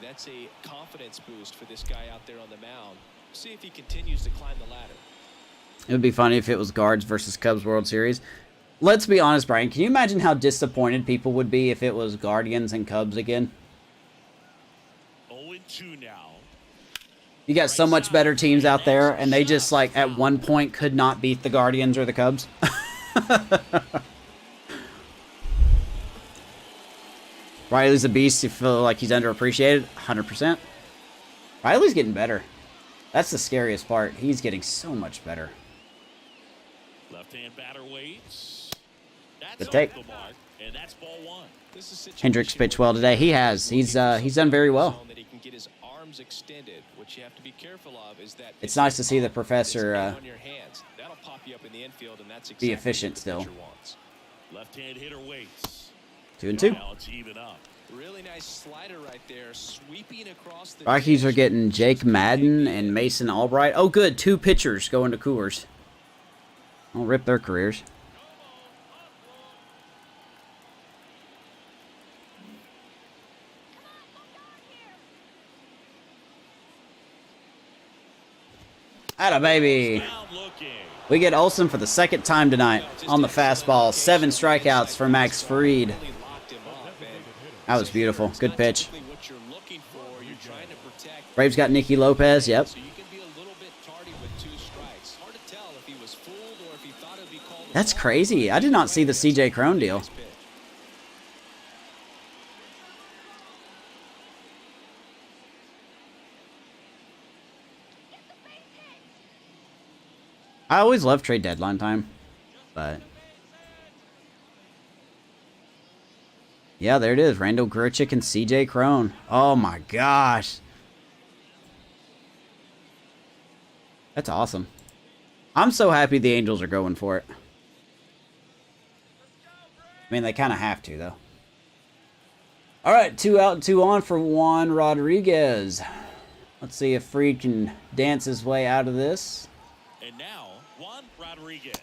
That's a confidence boost for this guy out there on the mound. See if he continues to climb the ladder. It would be funny if it was Guards versus Cubs World Series. Let's be honest, Brian. Can you imagine how disappointed people would be if it was Guardians and Cubs again? 0-2 now. You got so much better teams out there, and they just, like, at one point could not beat the Guardians or the Cubs. Riley's a beast. You feel like he's underappreciated? 100%. Riley's getting better. That's the scariest part. He's getting so much better. Left-hand batter waits. That's Good take. off the mark, and that's ball 1. This is a Hendricks situation pitched well today. He has. He's done very well. that he can get his arms extended. What you have to be careful of is that It's nice to see the it's professor on your hands. That'll pop you up in the infield, and that's exactly be efficient what the still. pitcher wants. Left-hand hitter waits. 2-2. Now it's even up. Really nice slider right there, sweeping across the Rockies are dish. getting Jake Madden and Mason Albright. Oh, good. 2 pitchers going to Coors. I'll rip their careers. Atta baby. We get Olsen for the second time tonight on the fastball. 7 strikeouts for Max Fried. That was beautiful. Good pitch. Braves got Nicky Lopez. Yep. That's crazy. I did not see the CJ Cron deal. I always love trade deadline time, but yeah, there it is. Randall Grichuk and CJ Cron. Oh my gosh. That's awesome. I'm so happy the Angels are going for it. I mean, they kind of have to, though. All right, 2 out and 2 on for Juan Rodriguez. Let's see if Fried can dance his way out of this. And now, Juan Rodriguez.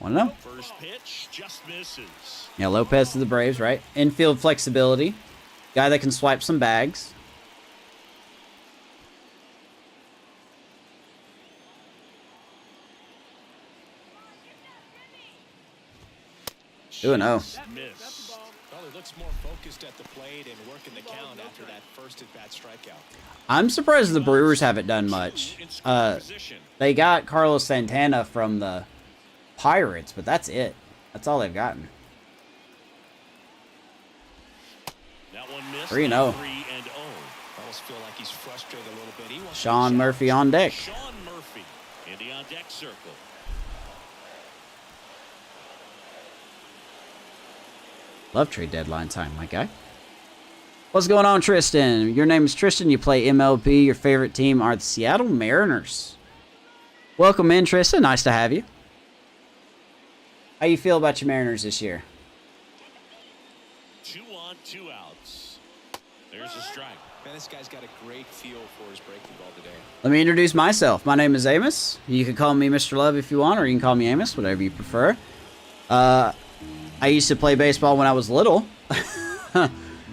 1-0. First pitch just misses. Yeah, Lopez to the Braves, right? Infield flexibility. Guy that can swipe some bags. Ooh, no. Miss. Well, he looks more focused at the plate and working the count after that first at-bat strikeout. I'm surprised the Brewers haven't done much. They got Carlos Santana from the Pirates, but that's it. That's all they've gotten. That one missed. 3-0. 3-0. I almost feel like he's frustrated a little bit. He wants Sean Murphy on deck. Sean Murphy in the on-deck circle. Love trade deadline time, my guy. What's going on, Tristan? Your name is Tristan. You play MLB. Your favorite team are the Seattle Mariners. Welcome in, Tristan. Nice to have you. How you feel about your Mariners this year? 2 on, 2 outs. There's a strike. Man, this guy's got a great feel for his breaking ball today. Let me introduce myself. My name is Amos. You can call me Mr. Love if you want, or you can call me Amos, whatever you prefer. I used to play baseball when I was little. Love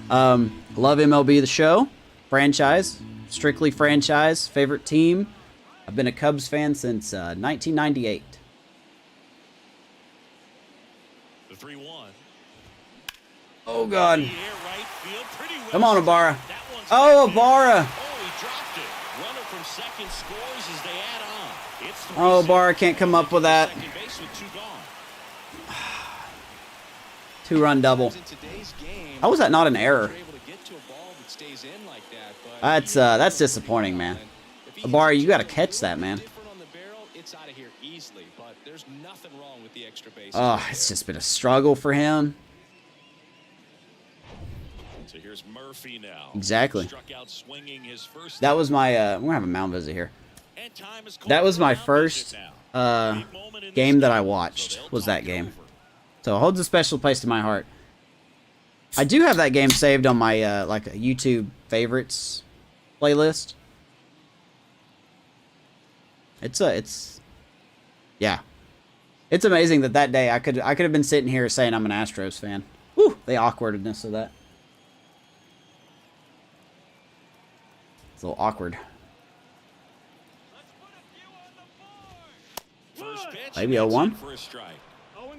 MLB The Show. Franchise. Strictly franchise. Favorite team. I've been a Cubs fan since 1998. The 3-1. Oh, God. Right field, pretty well. Come on, Ibarra. That one's Oh, back. Ibarra. Oh, he dropped it. Runner from second scores as they add on. It's Oh, Ibarra can't come up with that. second base with 2 gone. 2-run double. How was that not an error? That's disappointing, man. Ibarra, you got to catch that, man. Oh, it's just been a struggle for him. So here's Murphy now. Exactly. Struck out swinging his first. That was my, we're going to have a mound visit here. And time is called That was for my a mound first visit now. Big moment in game this that I game, watched, so they'll was talk that it game. over. So it holds a special place to my heart. I do have that game saved on my, like, a YouTube favorites playlist. Yeah. It's amazing that day I could have been sitting here saying I'm an Astros fan. Whew, the awkwardness of that. It's a little awkward. First pitch, Maybe that's 0-1. in for a strike. 0-1.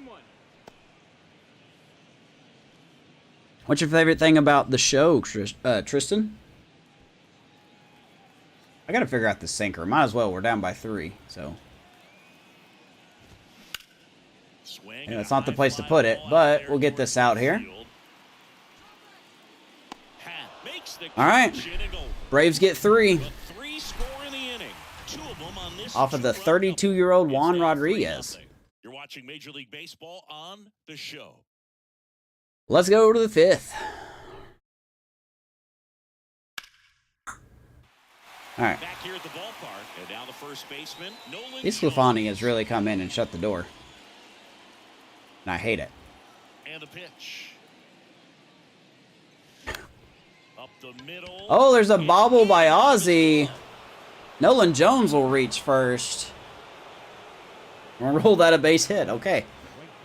What's your favorite thing about the show, Tristan? I gotta figure out the sinker. Might as well. We're down by 3, so. Swing Yeah, and it's a not the high place to fly put it, ball out but there we'll get this out here. field. Makes the All right. catch, inning over. Braves get 3 The 3 score in the inning. 2 of them on this off of the two-run double. 32-year-old It's Juan now Rodriguez. 3-0. You're watching Major League Baseball on the show. Let's go to the 5th. All right. Back here at the ballpark, and now the first baseman, Nolan Isclafani Jones. has really come in and shut the door. And I hate it. And the pitch. Up the middle. Oh, there's a bobble by Ozzy. Nolan Jones will reach first. We'll roll that a base hit. Okay.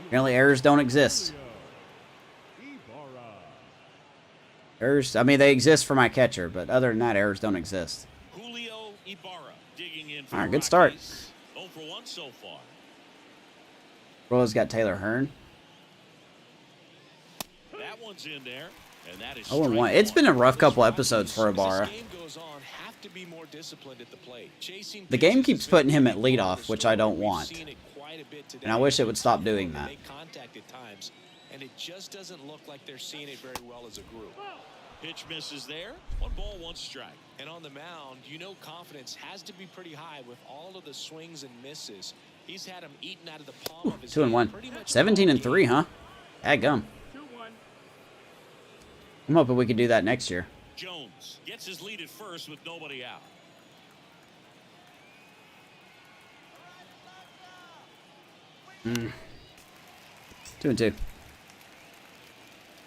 Apparently errors don't exist. Errors, I mean, they exist for my catcher, but other than that, errors don't exist. Julio Ibarra digging in for All right, the good start. Rockies. 0 for 1 so far. Royals got Taylor Hearn. That one's in there, and that is 0-1. It's been a rough couple episodes for Ibarra. As this game goes on, have to be more disciplined at the plate. Chasing The game pitches keeps has been putting him a at big part of leadoff, the which I story. don't We've want. seen it quite a bit today. And I wish it would It's stop tough doing to that. make contact at times, and it just doesn't look like they're seeing it very well as a group. Pitch misses there. 1 ball, 1 strike. And on the mound, you know confidence has to be pretty high with all of the swings and misses. He's had them eaten out of the palm of his 2-1. hand pretty much 17-3, huh? Dadgum. 2-1. I'm hoping we can do that next year. Jones gets his lead at first with nobody out. Mm. 2-2.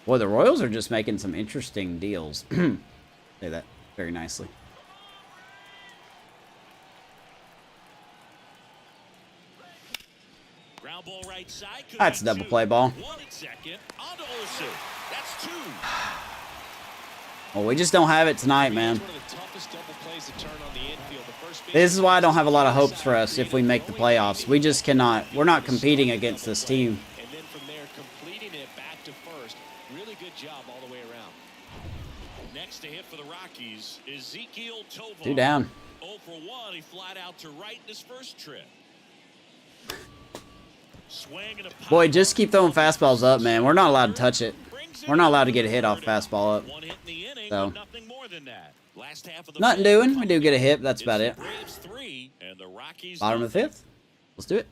Boy, the Royals are just making some interesting deals. Say that very nicely. Ground ball right side. Could That's a be double two. play ball. 1 at second. On to Olsen. That's 2. Well, we just don't have it tonight, man. One of the toughest double plays to turn on the infield. The first This is why I don't have a lot of hopes for us if we make the playoffs. We just cannot. We're not competing against this team. And then from there, completing it back to first. Really good job all the way around. Next to hit for the Rockies is Ezekiel Tovar. 2 down. 0 for 1. He flied out to right in his first trip. Swing and a pop. Boy, just keep throwing fastballs up, man. We're not allowed to touch it. We're not allowed to get a hit off fastball up. 1 hit in the inning, So. but nothing more than that. Last half of the Nothing fifth, doing. We do get a hit, but that's about it's it. the Braves 3 and the Rockies Bottom of the nothing. 5th. Let's do it.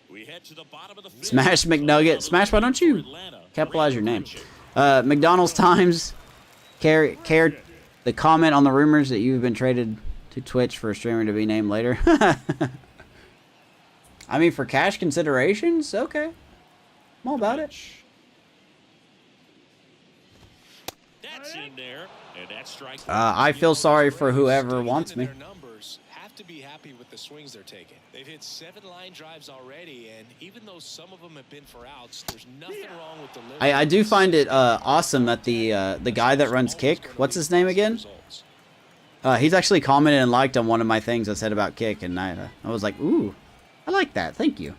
We head to the bottom of the 5th. Smash McNugget. Smash, why don't you capitalize your name? McDonald's Times. Care the comment on the rumors that you've been traded to Twitch for a streamer to be named later. I mean, for cash considerations, okay. I'm all about it. That's in there, and that's strike. I feel sorry for whoever wants me. Their numbers have to be happy with the swings they're taking. They've hit 7 line drives already, and even though some of them have been for outs, there's nothing wrong with the. I do find it awesome that the guy that runs Kick, what's his name again? He's actually commented and liked on one of my things I said about Kick, and I was like, ooh, I like that. Thank you.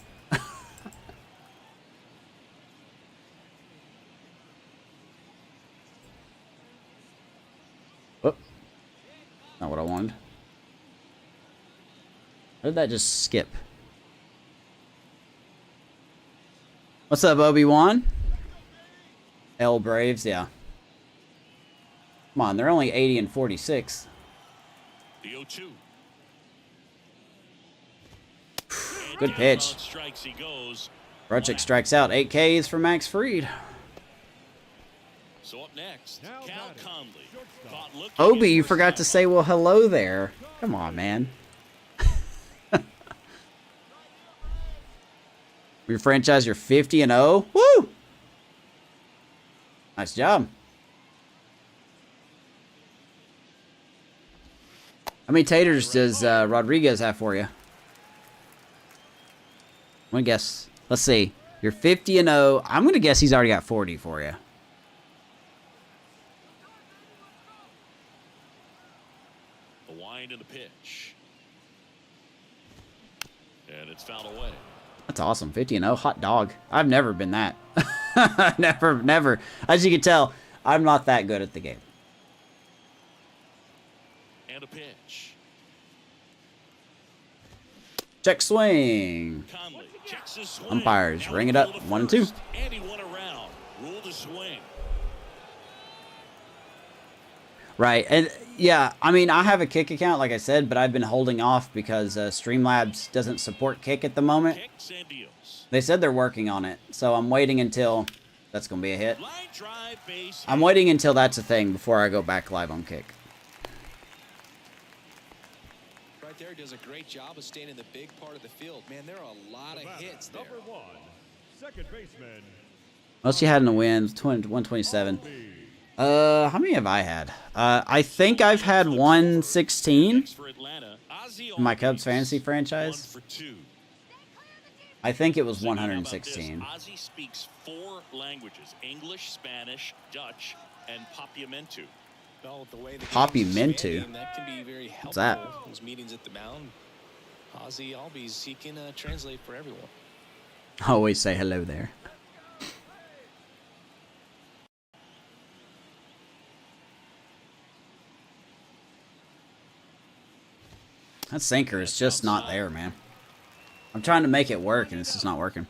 Oh, not what I wanted. How did that just skip? What's up, Obi-Wan? L Braves, yeah. Come on, they're only 80 and 46. The 0-2. Good pitch. Strikes he goes. Rutschik strikes out. 8 Ks for Max Fried. So up next, Cal Conley. Caught looking Obi, his you first forgot time. to say, well, hello there. Come on, man. Your franchise, you're 50 and 0. Woo! Nice job. How many taters does Rodriguez have for you? I'm gonna guess. Let's see. You're 50 and 0. I'm gonna guess he's already got 40 for you. The wind and the pitch. And it's fouled away. That's awesome. 50 and 0. Hot dog. I've never been that. Never. As you can tell, I'm not that good at the game. And a pitch. Check swing. Conley checks his swing. Umpires, Now ring it up. ruled to 1 and 2. first, and he went around. Ruled a swing. Right. And yeah, I mean, I have a Kick account, like I said, but I've been holding off because Streamlabs doesn't support Kick at the moment. Kicks and deals. They said they're working on it, so I'm waiting until that's going to be a hit. Line drive, base I'm hit. waiting until that's a thing before I go back live on Kick. Right there, does a great job of staying in the big part of the field. Man, there are a lot of hits there. Number 1, second baseman. Most you had in the wins, 127. How many have I had? I think I've had 116 Next for Atlanta, Ozzie in my Albies, Cubs fantasy 1 franchise. for 2. I think it was So how about this? 116. Ozzie speaks 4 languages: English, Spanish, Dutch, and Papiamentu. Well, the way the Pop you game's Mintu. expanding, that can be very helpful. What's that? Those meetings at the mound. Ozzy Albies, he can translate for everyone. Always say hello there. That sinker is just not there, man. I'm trying to make it work, and it's just not working.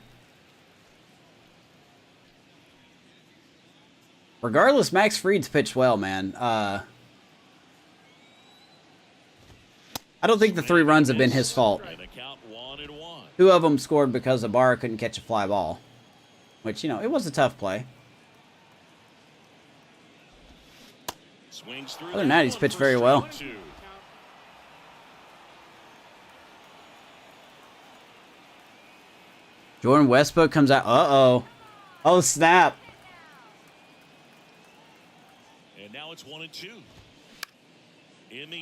Regardless, Max Fried's pitched well, man. I don't think the 3 runs have been his fault. 2 of them scored because Ibarra couldn't catch a fly ball. Which, you know, it was a tough play. Other than that, he's pitched very well. Jordan Westbrook comes out. Uh-oh. Oh, snap. And now it's 1-2.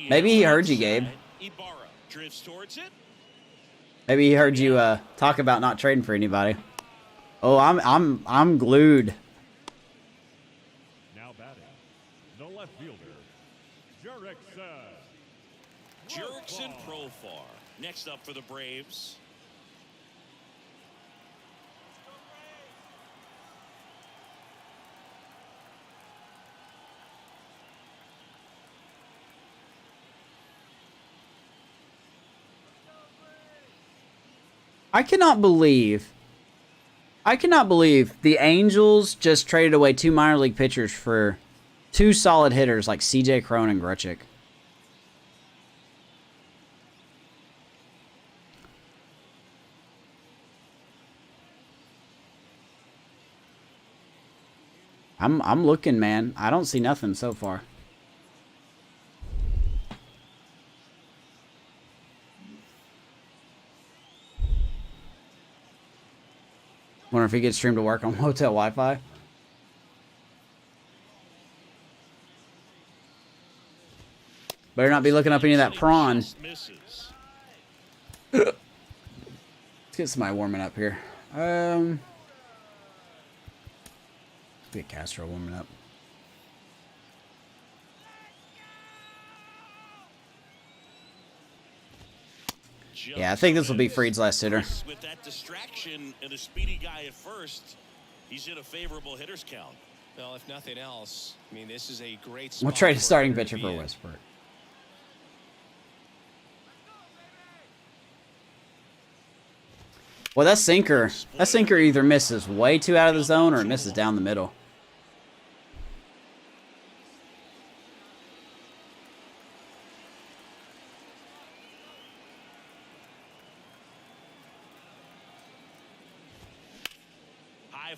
Maybe he heard you, Gabe. Ibarra drifts towards it. Maybe he heard you talk about not trading for anybody. Oh, I'm glued. Now batting, the left fielder, Jurickson Profar. Next up for the Braves. I cannot believe the Angels just traded away 2 minor league pitchers for 2 solid hitters like C.J. Cron and Grutchick. I'm looking, man. I don't see nothing so far. Wonder if he gets streamed to work on hotel Wi-Fi. Better not be looking up any of that prawn. Let's get somebody warming up here. Let's get Castro warming up. Yeah, I think this will be Fried's last hitter. With that distraction and a speedy guy at first, he's in a favorable hitter's count. Well, if nothing else, I mean, this is a great We'll spot trade a for starting him to pitcher be for in. Westbrook. Well, that sinker either misses way too out of the zone or it misses down the middle.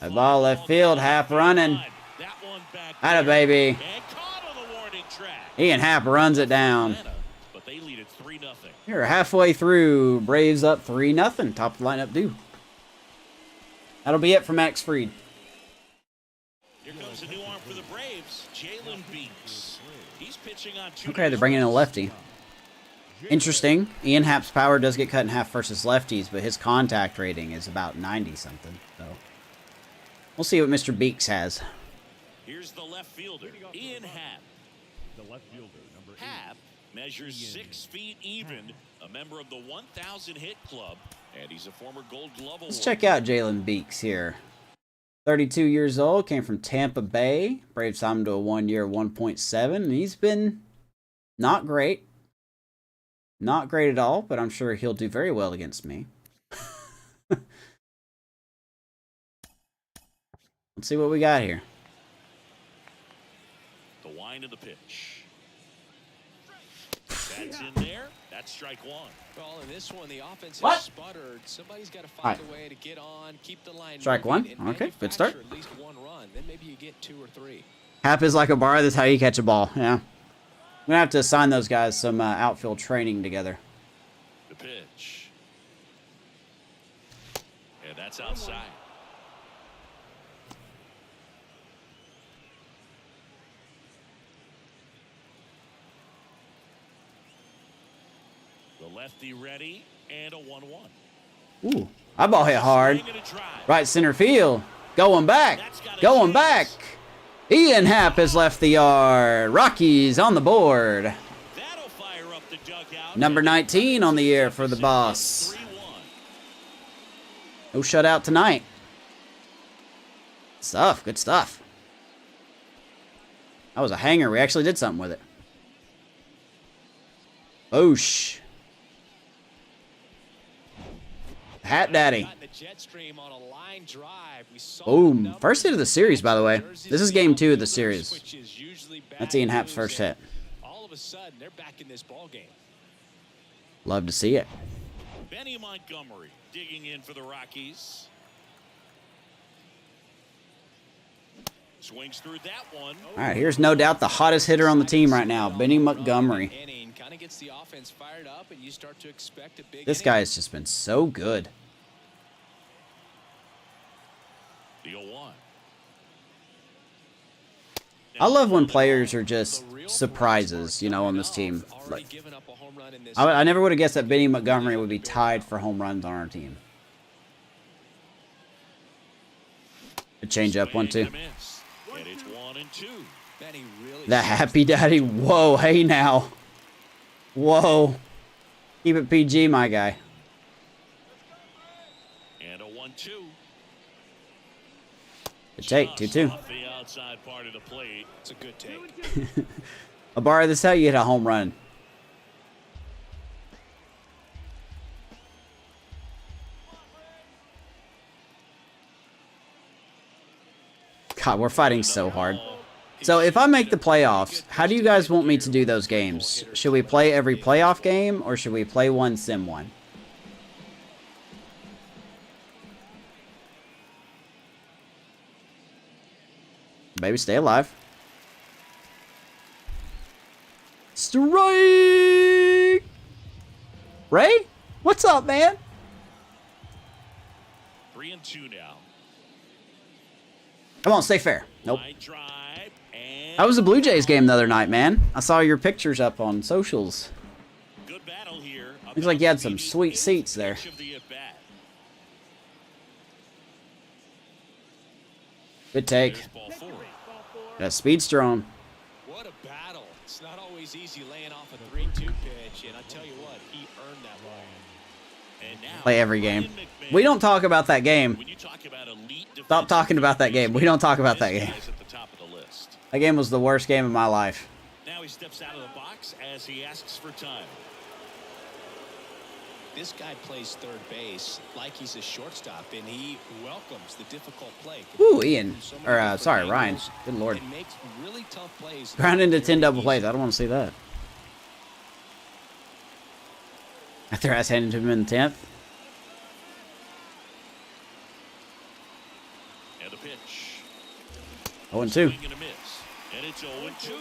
That ball left field, half running. Atta baby. Ian Happ runs it down. But they lead it 3-0. You're halfway through. Braves up 3-0. Top of the lineup due. That'll be it for Max Fried. Here comes a new arm for the Braves, Jalen Beeks. He's pitching on 2. Okay, they're bringing in a lefty. Interesting. Ian Happ's power does get cut in half versus lefties, but his contact rating is about 90-something. So we'll see what Mr. Beeks has. Here's the left fielder, Ian Happ. the left fielder, number 8. Happ measures 6 feet even, a member of the 1,000 hit club, and he's a former Gold Glove Let's award. check out Jalen Beeks here. 32 years old, came from Tampa Bay. Braves signed him to a 1-year, 1.7, and he's been not great. Not great at all, but I'm sure he'll do very well against me. Let's see what we got here. The wind of the pitch. That's in there. That's strike one. Well, in this one, the offense What? has sputtered. Somebody's got to find All a way to get on, keep the line Strike moving, one. and Okay, good start. manufacture at least one run. Then maybe you get 2 or 3. Hap is like a bar. That's how you catch a ball. Yeah. I'm going to have to assign those guys some outfield training together. The pitch. And that's outside. The lefty ready, and a 1-1. Ooh, that ball hit hard. Swing and a drive. Right center field. Going back. Going back. Ian Happ has left the yard. Rockies on the board. That'll fire up the dugout. Number 19 on the air for the boss. 3-1. No shutout tonight. Stuff. Good stuff. That was a hanger. We actually did something with it. Boosh. Hat Daddy. Boom. First hit of the series, by the way. This is game 2 of the series. That's Ian Happ's first hit. All of a sudden, they're back in this ball game. Love to see it. Benny Montgomery digging in for the Rockies. Swings through that one. All right, here's no doubt the hottest hitter on the team right now, Benny Montgomery. Kind of gets the offense fired up, and you start to expect a big This guy has just been so good. The 0-1. I love when players are just surprises, you know, on this team. Like, I never would have guessed that Benny Montgomery would be tied for home runs on our team. Good change up, 1-2. And it's 1-2. That happy daddy. Whoa, hey now. Whoa. Keep it PG, my guy. And a 1-2. Good take, 2-2. Off the outside part of the plate. It's a good take. Ibarra, this is how you hit a home run. God, we're fighting so hard. So if I make the playoffs, how do you guys want me to do those games? Should we play every playoff game, or should we play one sim one? Baby, stay alive. Strike! Ray? What's up, man? 3-2 now. Come on, stay fair. Nope. Line drive, and That was a Blue Jays game the other night, man. I saw your pictures up on socials. good battle here. Looks like you had some sweet seats there. Of the at-bat. Good take. There's ball 4. Got speedster on. What a battle. It's not always easy laying off a 3-2 pitch, and I tell you what, he earned that ball. And now, Play every game. Ryan McMahon. We don't talk about that game. When you talk about elite Stop talking about that game. We don't talk about that game. guys at the top of the list. That game was the worst game of my life. Now he steps out of the box as he asks for time. This guy plays third base like he's a shortstop, and he welcomes the difficult play. Ooh, Ian. Or, sorry, Ryan. Good lord. And makes really tough plays. Ground into 10 double plays. I don't want to see that. After I handed to him in the 10th. And the pitch. 0-2. Swing and a miss. And it's 0-2.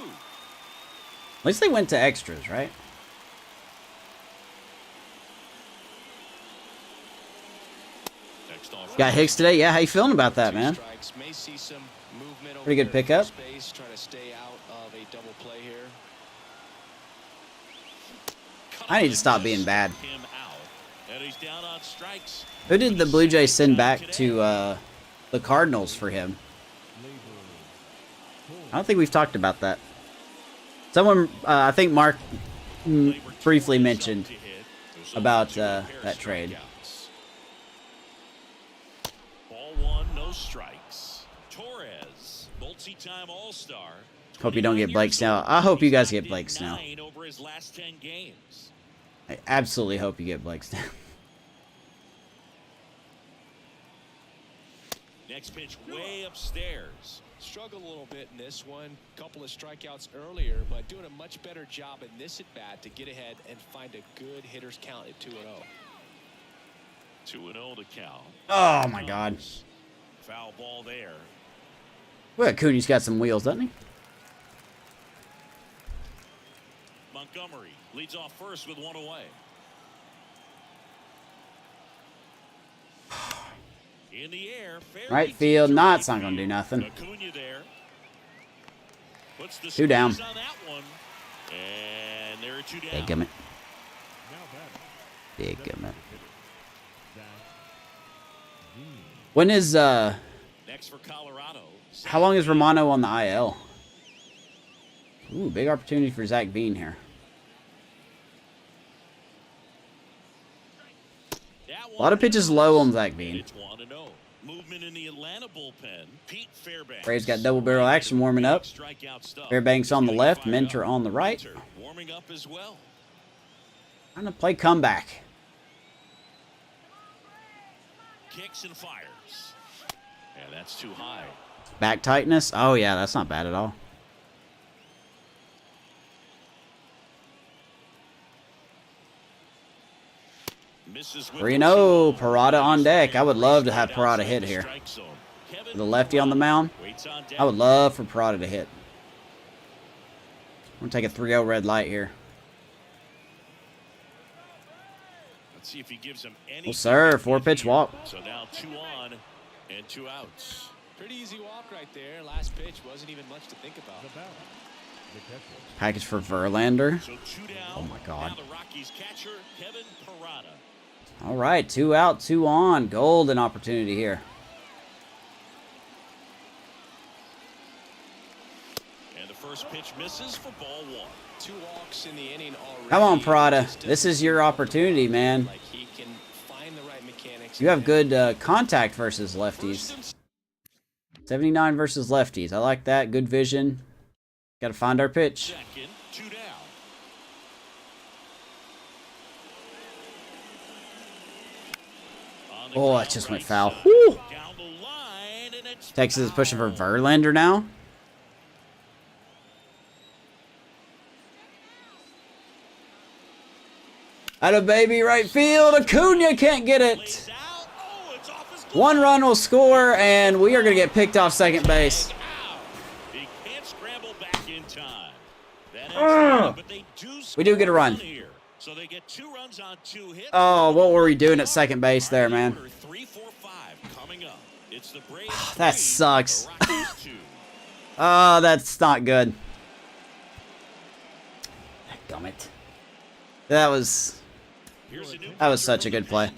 At least they went to extras, right? Next off. Got Hicks today? Yeah, how you feeling about that, man? Pretty good pickup. Trying to stay out of a double play here. I need to stop being bad. Him out. And he's down on strikes. Who did the Blue Jays send back to the Cardinals for him? I don't think we've talked about that. Someone, I think Mark briefly mentioned about that trade. Ball 1, no strikes. Torres, multi-time All-Star. Hope you don't get Blake Snell. I hope you guys get Blake Snell. 9 over his last 10 games. I absolutely hope you get Blake Snell. Next pitch way upstairs. Struggled a little bit in this one. Couple of strikeouts earlier, but doing a much better job in this at-bat to get ahead and find a good hitter's count at 2-0. 2-0 to count. Oh, my God. Foul ball there. Well, Cooney's got some wheels, doesn't he? Montgomery leads off first with 1 away. In the air, Right field, nah, it's not going to do nothing. Acuna there. Puts the 2 down. squeeze on that one. And there are 2 down. Big Big When is Next for Colorado. How long is Romano on the IL? Ooh, big opportunity for Zach Bean here. A lot of pitches low on Zach Bean. It's 1-0. Movement in the Atlanta bullpen. Pete Fairbanks. Braves got double barrel action warming up. Strikeout stuff. Fairbanks on the left, Minter on the right. Minter warming up as well. Trying to play comeback. Kicks and fires. And that's too high. Back tightness. Oh yeah, that's not bad at all. Misses with 3-0, Parada on deck. I would love to have Parada hit here. With a lefty on the mound, I would love for Parada to hit. I'm going to take a 3-0 red light here. Let's see if he gives him any. Well, sir, 4-pitch walk. So now 2 on and 2 outs. Pretty easy walk right there. Last pitch wasn't even much to think about. The batter, the catcher. Package for Verlander. So 2 down. Oh my God. Now the Rockies catcher, Kevin Parada. All right, 2 out, 2 on. Golden opportunity here. And the first pitch misses for ball 1. 2 walks in the inning already. Come on, Parada. This is your opportunity, man. Like he can find the right mechanics. You have good contact versus lefties. 79 versus lefties. I like that. Good vision. Got to find our pitch. Second, 2 down. Oh, it just went foul. Woo! Down the line, and it's Texas is pushing for Verlander now. Out of baby right field. Acuna can't get it. out. Oh, it's off his glove. 1 run will score, and we are going to get picked off second base. Out. He can't scramble back in time. That ends but they do We do get a run. here. So they get 2 runs on 2 hits. Oh, what were we doing at second base there, man? 3, 4, 5 coming up. It's the Braves. That 3, sucks. the Rockies 2. Oh, that's not good. Gummit. That was such a good play.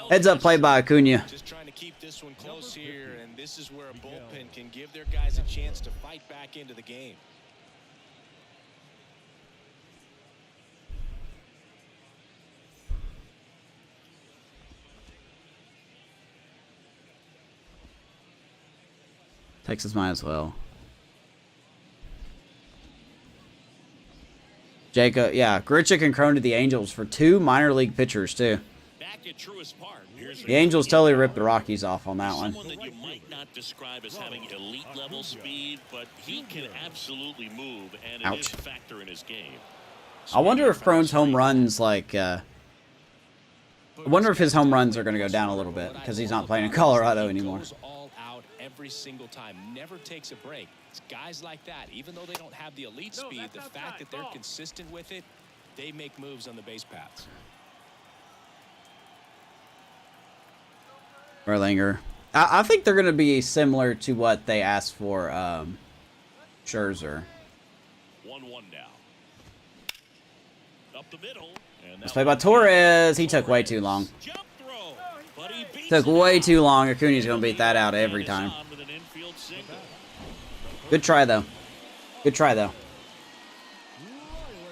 Heads up play by Acuna. Just trying to keep this one close here, and this is where a bullpen can give their guys a chance to fight back into the game. Texas might as well. Jacob, yeah, Grichuk and Crone to the Angels for 2 minor league pitchers, too. Back at Truist Park. Here's The Angels totally ripped the Rockies off on that one. someone that you might not describe as having elite level speed, but he can absolutely move, and it is Ouch. a factor in his game. I wonder if Crone's home runs, like, I wonder if his home runs are going to go down a little bit because he's not playing in Colorado anymore. Goes all out every single time, never takes a break. It's guys like that, even though they don't have the elite speed, the fact that they're consistent with it, they make moves on the base paths. Verlander. I think they're going to be similar to what they asked for Scherzer. 1-1 now. Up the middle. And Let's play by Torres. He took way too long. Jump throw, but he beats Took it way out. too long. Acuna's going to beat that out every And is time. on with an infield single. Good try, though. Good try, though.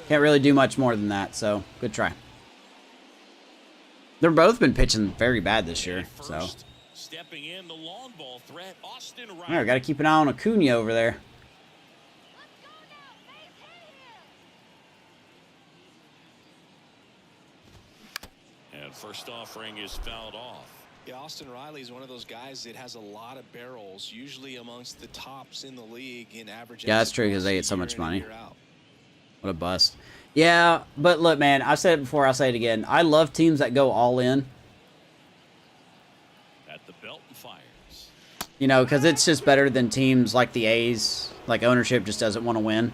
Can't really do much more than that, so good try. They've both been pitching very bad this year, so. First, stepping in the long ball threat, Austin Riley. All right, got to keep an eye on Acuna over there. And first offering is fouled off. Yeah, Austin Riley is one of those guys that has a lot of barrels, usually amongst the tops in the league in average. Yeah, that's true, 'cause they get so much money. What a bust. Yeah, but look, man, I've said it before, I'll say it again. I love teams that go all in. At the belt and fires. You know, because it's just better than teams like the A's. Like, ownership just doesn't want to win.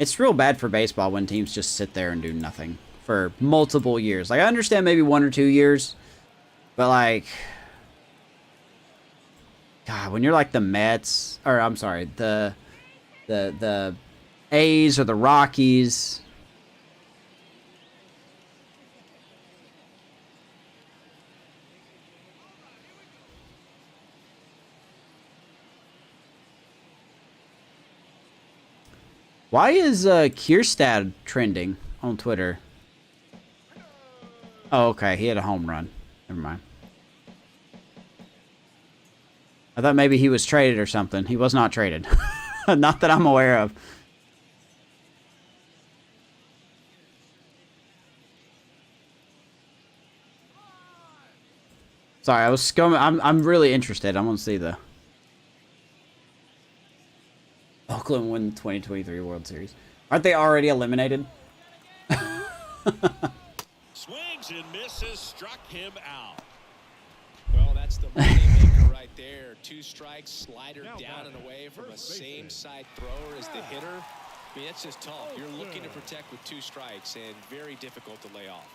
It's real bad for baseball when teams just sit there and do nothing for multiple years. Like, I understand maybe 1 or 2 years, but, like, God, when you're like the Mets, or I'm sorry, the A's or the Rockies. Why is Kierstad trending on Twitter? Oh, okay. He had a home run. Never mind. I thought maybe he was traded or something. He was not traded. Not that I'm aware of. Sorry, I was scumming. I'm really interested. I want to see the Oakland win the 2023 World Series. Aren't they already eliminated? Swings and misses, struck him out. Well, that's the moneymaker right there. 2 strikes, slider Now down and batting, away from a first baseman. same side thrower as the hitter. I mean, it's just tough. You're looking to protect with 2 strikes and very difficult to lay off.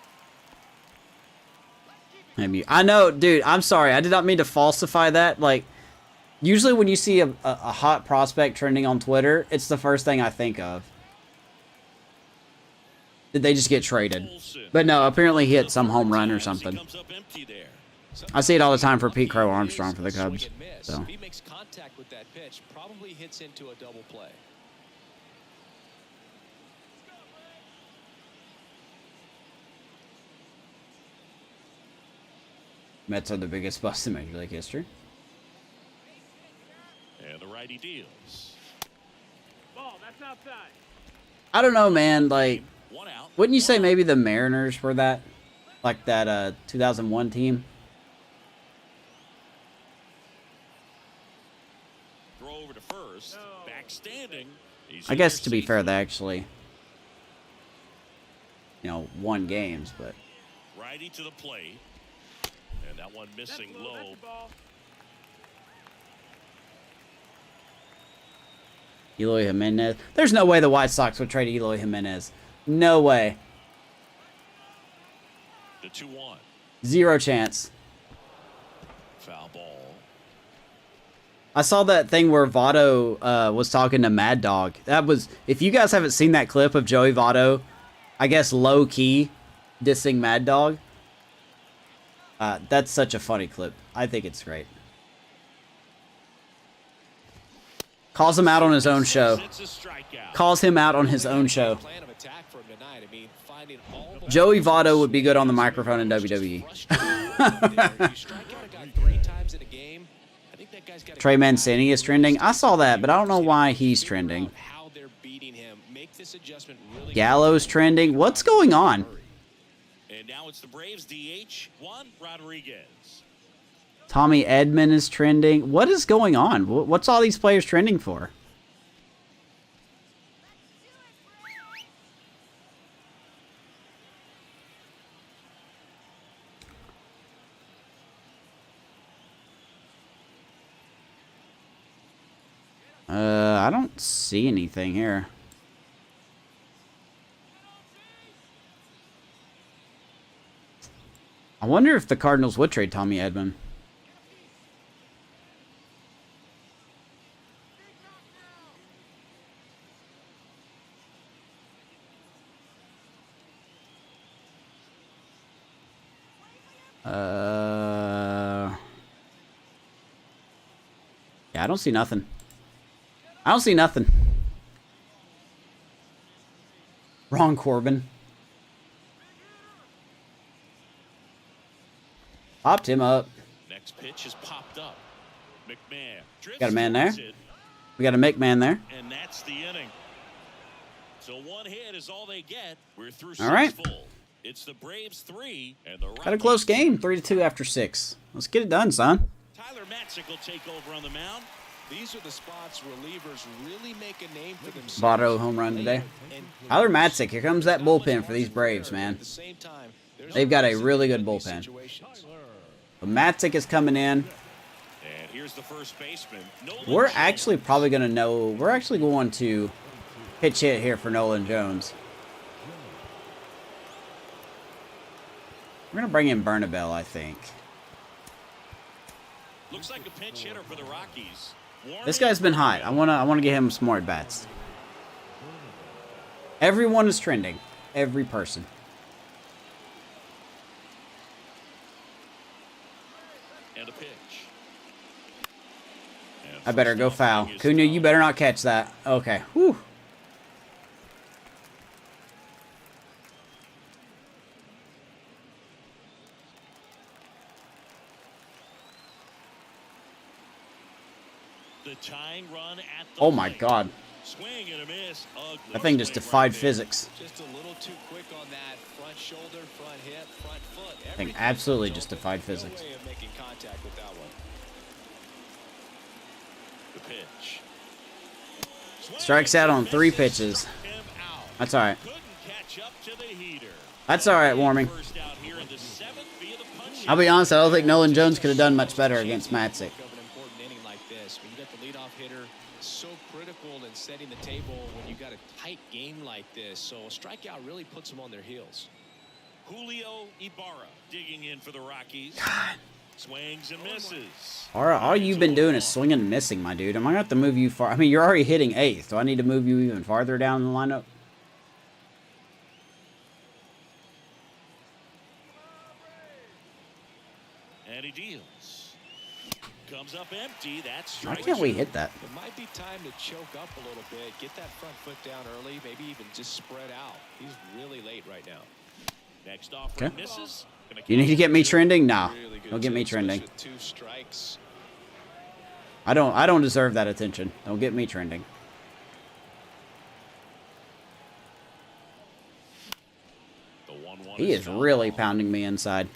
Maybe. I know, dude. I'm sorry. I did not mean to falsify that. Like, usually when you see a hot prospect trending on Twitter, it's the first thing I think of. Did they just get traded? But no, apparently he hit some home run or something. I see it all the time for Pete Crow Armstrong for the Cubs. So. If he makes contact with that pitch, probably hits into a double play. Mets are the biggest bust in Major League history. And the righty deals. Ball, that's outside. I don't know, man. Like, 1 out. wouldn't you say maybe the Mariners were that? Like that 2001 team? Throw over to first. Back standing. I guess to be fair, they actually, won games, but. Righty to the plate. And that one missing That's low. That's the ball. Eloy Jimenez. There's no way the White Sox would trade Eloy Jimenez. No way. The 2-1. Zero chance. Foul ball. I saw that thing where Votto was talking to Mad Dog. That was, if you guys haven't seen that clip of Joey Votto, I guess low key dissing Mad Dog. That's such a funny clip. I think it's great. Calls him out on his own show. It's a strikeout. Calls him out on his own show. Joey Votto would be good on the microphone in WWE. Trey Mancini is trending. I saw that, but I don't know why he's trending. Gallo's trending. What's going on? And now it's the Braves DH, Juan Rodriguez. Tommy Edman is trending. What is going on? What's all these players trending for? I don't see anything here. I wonder if the Cardinals would trade Tommy Edman. Yeah, I don't see nothing. I don't see nothing. Wrong, Corbin. Popped him up. Next pitch is popped up. McMahon. Got a man there. We got a McMahon there. And that's the inning. So 1 hit is all they get. We're through 6 All right. full. It's the Braves 3 and the Rockies. Got a close game. 3-2 after 6. Let's get it done, son. Tyler Matzik will take over on the mound. These are the spots relievers really make a name for themselves. Votto home run today. Tyler Matzik, here comes that bullpen for these Braves, man. They've got a really good bullpen. But Matzik is coming in. And here's the first baseman. We're actually probably going to know. We're actually going to pitch hit here for Nolan Jones. We're going to bring in Bernabel, I think. Looks like a pinch hitter for the Rockies. This guy's been hot. I want to get him some more at-bats. Everyone is trending. Every person. And a pitch. And I better go foul. Cunha, you better not catch that. Okay. Whew. The tying run at the Oh my plate. God. Swing and a miss. Ugly That thing just swing defied right there. physics. Just a little too quick on that front shoulder, front hip, front foot. Thing Everything absolutely was just open. defied physics. No way of making contact with that one. The pitch. Strikes out on 3 pitches. Struck him out. That's all right. Couldn't catch up to the heater. That's all right, Warming. First out here in the 7th via the punch I'll be out. honest, I don't think Nolan Jones could have done much better against Matzik. Of an important inning like this, when you got the leadoff hitter, so critical in setting the table when you got a tight game like this. So a strikeout really puts them on their heels. Julio Ibarra digging in for the Rockies. Swings and misses. All you've been doing is swinging and missing, my dude. Am I going to have to move you far? I mean, you're already hitting 8th. Do I need to move you even farther down the lineup? And he deals. Comes up empty. That's Why strike can't we 2. hit that? It might be time to choke up a little bit, get that front foot down early, maybe even just spread out. He's really late right now. Next offer Okay. misses. Gonna You need to get me trending? Nah. Really good Don't get me chase, trending. with 2 strikes. I don't deserve that attention. Don't get me trending. The 1-1 He is fouled really ball. pounding me inside.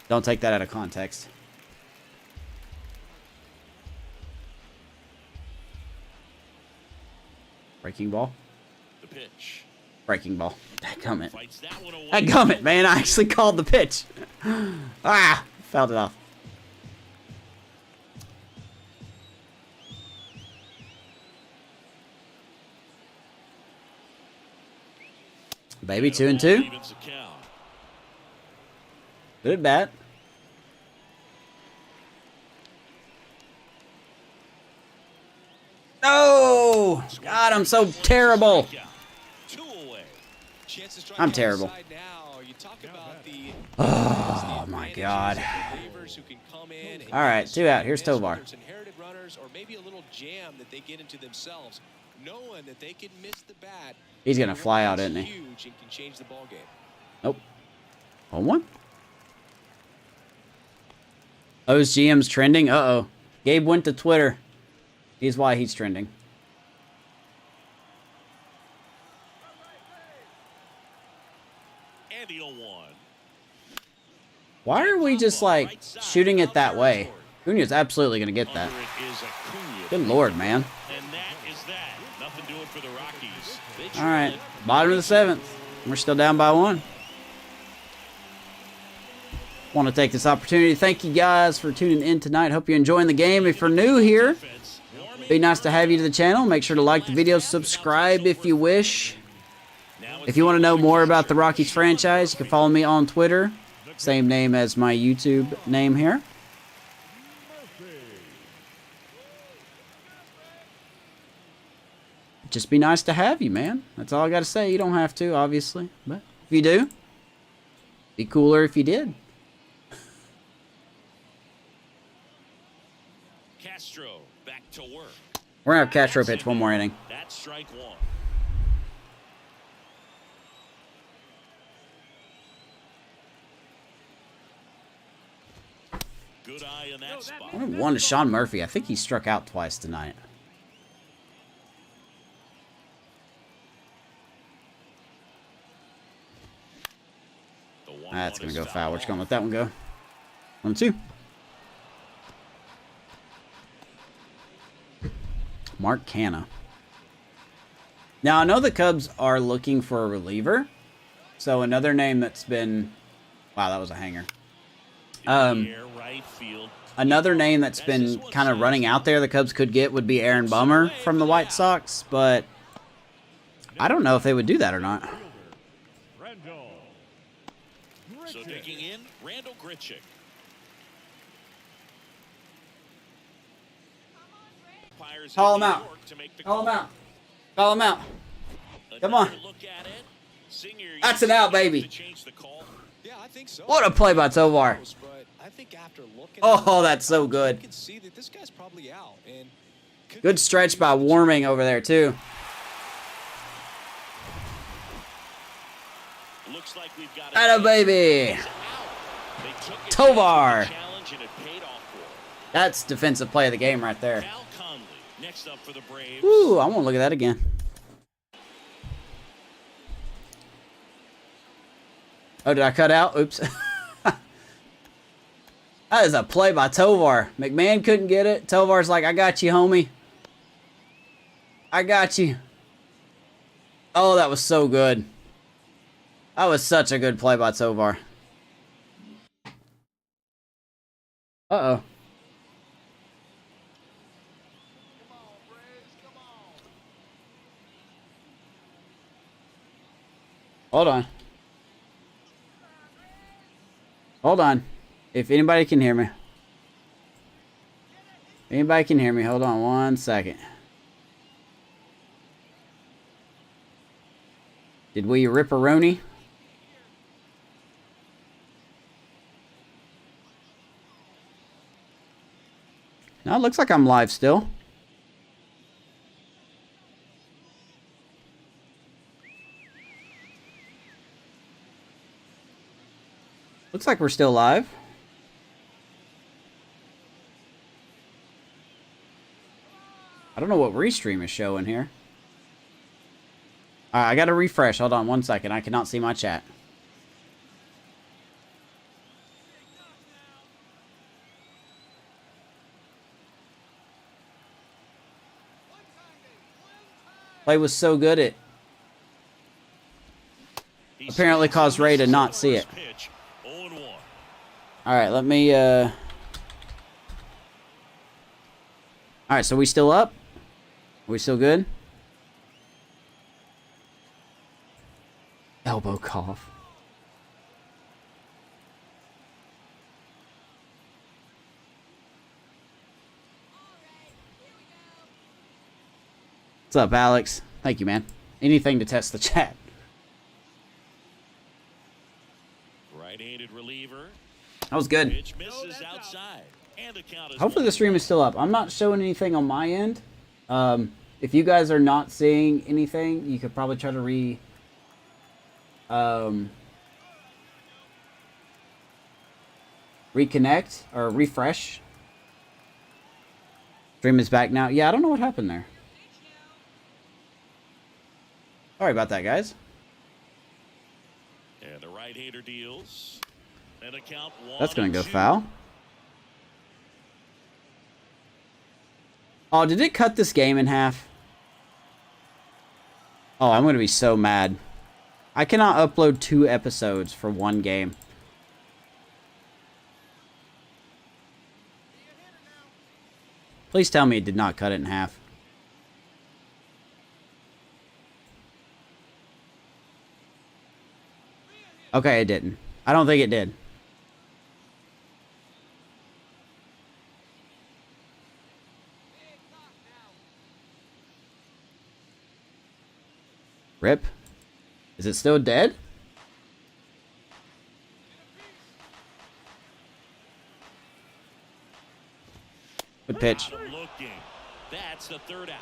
Don't take that out of context. Breaking ball? The pitch. Breaking ball. Dadgummit. Fights that one away. Dadgummit, man. I actually called the pitch. Ah! Fouled it off. Baby, 2-2. Evens the count. Good bat. No! God, I'm so terrible. Strikeout. 2 away. Chance to strike I'm out terrible. inside now. You talk about the Oh, my God. relievers who can come in and All right, get 2 out. Here's miss, whether Tovar. it's inherited runners or maybe a little jam that they get into themselves, knowing that they can miss the bat. He's gonna and fly out, that's isn't he? Huge and can change the ball game. Nope. Home one. O's GM's trending. Uh-oh. Gabe went to Twitter. He's why he's trending. And the 0-1. Why are we just, like, shooting it that way? Cuna's absolutely going to get that. Under it is Acuna. Good lord, man. And that is that. Nothing doing for the Rockies. They All right. trail it. Bottom of the 7th. We're still down by 1. Want to take this opportunity to thank you guys for tuning in tonight. Hope you're enjoying the game. If you're new here, Defense. Warming be nice to have you to the channel. Make sure to like the video, subscribe if you wish. now If you want to know more about the Rockies franchise, you can follow me on Twitter. Same name as my YouTube name here. Just be nice to have you, man. That's all I got to say. You don't have to, obviously. But if you do, be cooler if you did. Castro back to work. We're going to have Castro pitch one more inning. That's strike 1. Good eye in that spot. One to Sean Murphy. I think he struck out twice tonight. The 1-1 That's going is to go foul. We're just going to off. let that one go. 1-2. Mark Canna. Now, I know the Cubs are looking for a reliever. So, another name that's been... Wow, that was a hanger. In the air, right field. Another name that's been kind of running out there the Cubs could get would be Aaron Bummer from the White Sox. But I don't know if they would do that or not. Randall. So digging in, Randall Grichuk. Umpires Call in him New out. York to make the Call him call. out. Call him out. Come on. Another look at it. Singer That's an out, used baby. to change the call. Yeah, I think so. What a play by Tovar. But I think after looking Oh, at it, that's so you good. can see that this guy's probably out. And could Good stretch by Warming over there, too. Looks like we've got Atta baby. He's out. They took advantage of Tovar. the challenge and it paid off for him. That's defensive play of the game right there. Cal Conley Next up for the Braves. Ooh, I want to look at that again. Oh, did I cut out? Oops. That is a play by Tovar. McMahon couldn't get it. Tovar's like, I got you, homie. I got you. Oh, that was so good. That was such a good play by Tovar. Uh-oh. Hold on. Hold on. If anybody can hear me. Anybody can hear me. Hold on 1 second. Did we rip-a-roni? No, it looks like I'm live still. Looks like we're still live. I don't know what restream is showing here. Alright, I gotta refresh. Hold on 1 second. I cannot see my chat. Play was so good it apparently caused Ray to not see it. Alright, let me Alright, so we still up? Are we still good? Elbow cough. What's up, Alex? Thank you, man. Anything to test the chat. Right-handed reliever. That was good. Pitch misses outside. And the count is Hopefully the stream is still up. I'm not showing anything on my end. If you guys are not seeing anything, you could probably try to reconnect or refresh. Stream is back now. Yeah, I don't know what happened there. Sorry about that, guys. And the right-hander deals. And the count 1-2. That's going to go foul. Oh, did it cut this game in half? Oh, I'm going to be so mad. I cannot upload 2 episodes for 1 game. Please tell me it did not cut it in half. Okay, it didn't. I don't think it did. Rip. Is it still dead? Good pitch. Got him looking. That's the third out.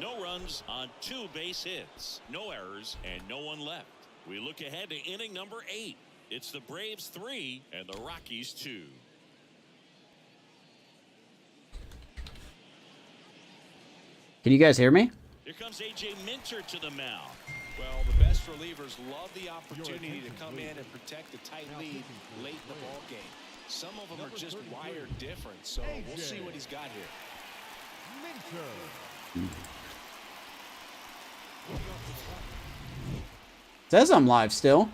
No runs on 2 base hits. No errors and no one left. We look ahead to inning number 8. It's the Braves 3 and the Rockies 2. Can you guys hear me? Here comes A.J. Minter to the mound. Well, the best relievers love the opportunity to come in and protect a tight lead late in the ball game. Some of them are just wired different, so we'll see what he's got here. Says I'm live still.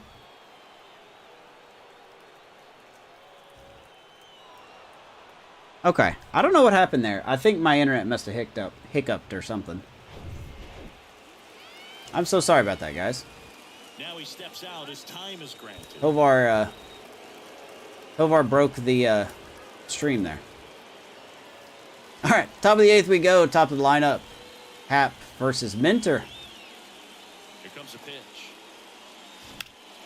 Okay, I don't know what happened there. I think my internet must have hiccuped or something. I'm so sorry about that, guys. Now he steps out as time is granted. Tovar broke the stream there. All right, top of the 8th we go. Top of the lineup. Hap versus Minter. Here comes a pitch.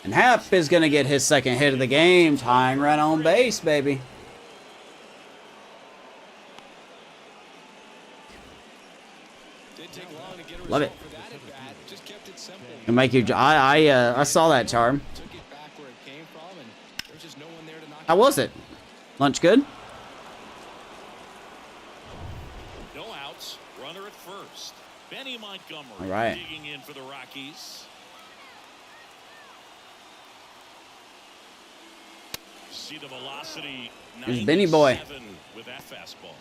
And Hap is going to get his 2nd hit of the game. Tying run on base, baby. Love it. And make you. I saw that charm. How was it? Lunch good? No outs. Montgomery All right. digging in for the Rockies. See the velocity. Here's Benny Boy. 97 with that fastball.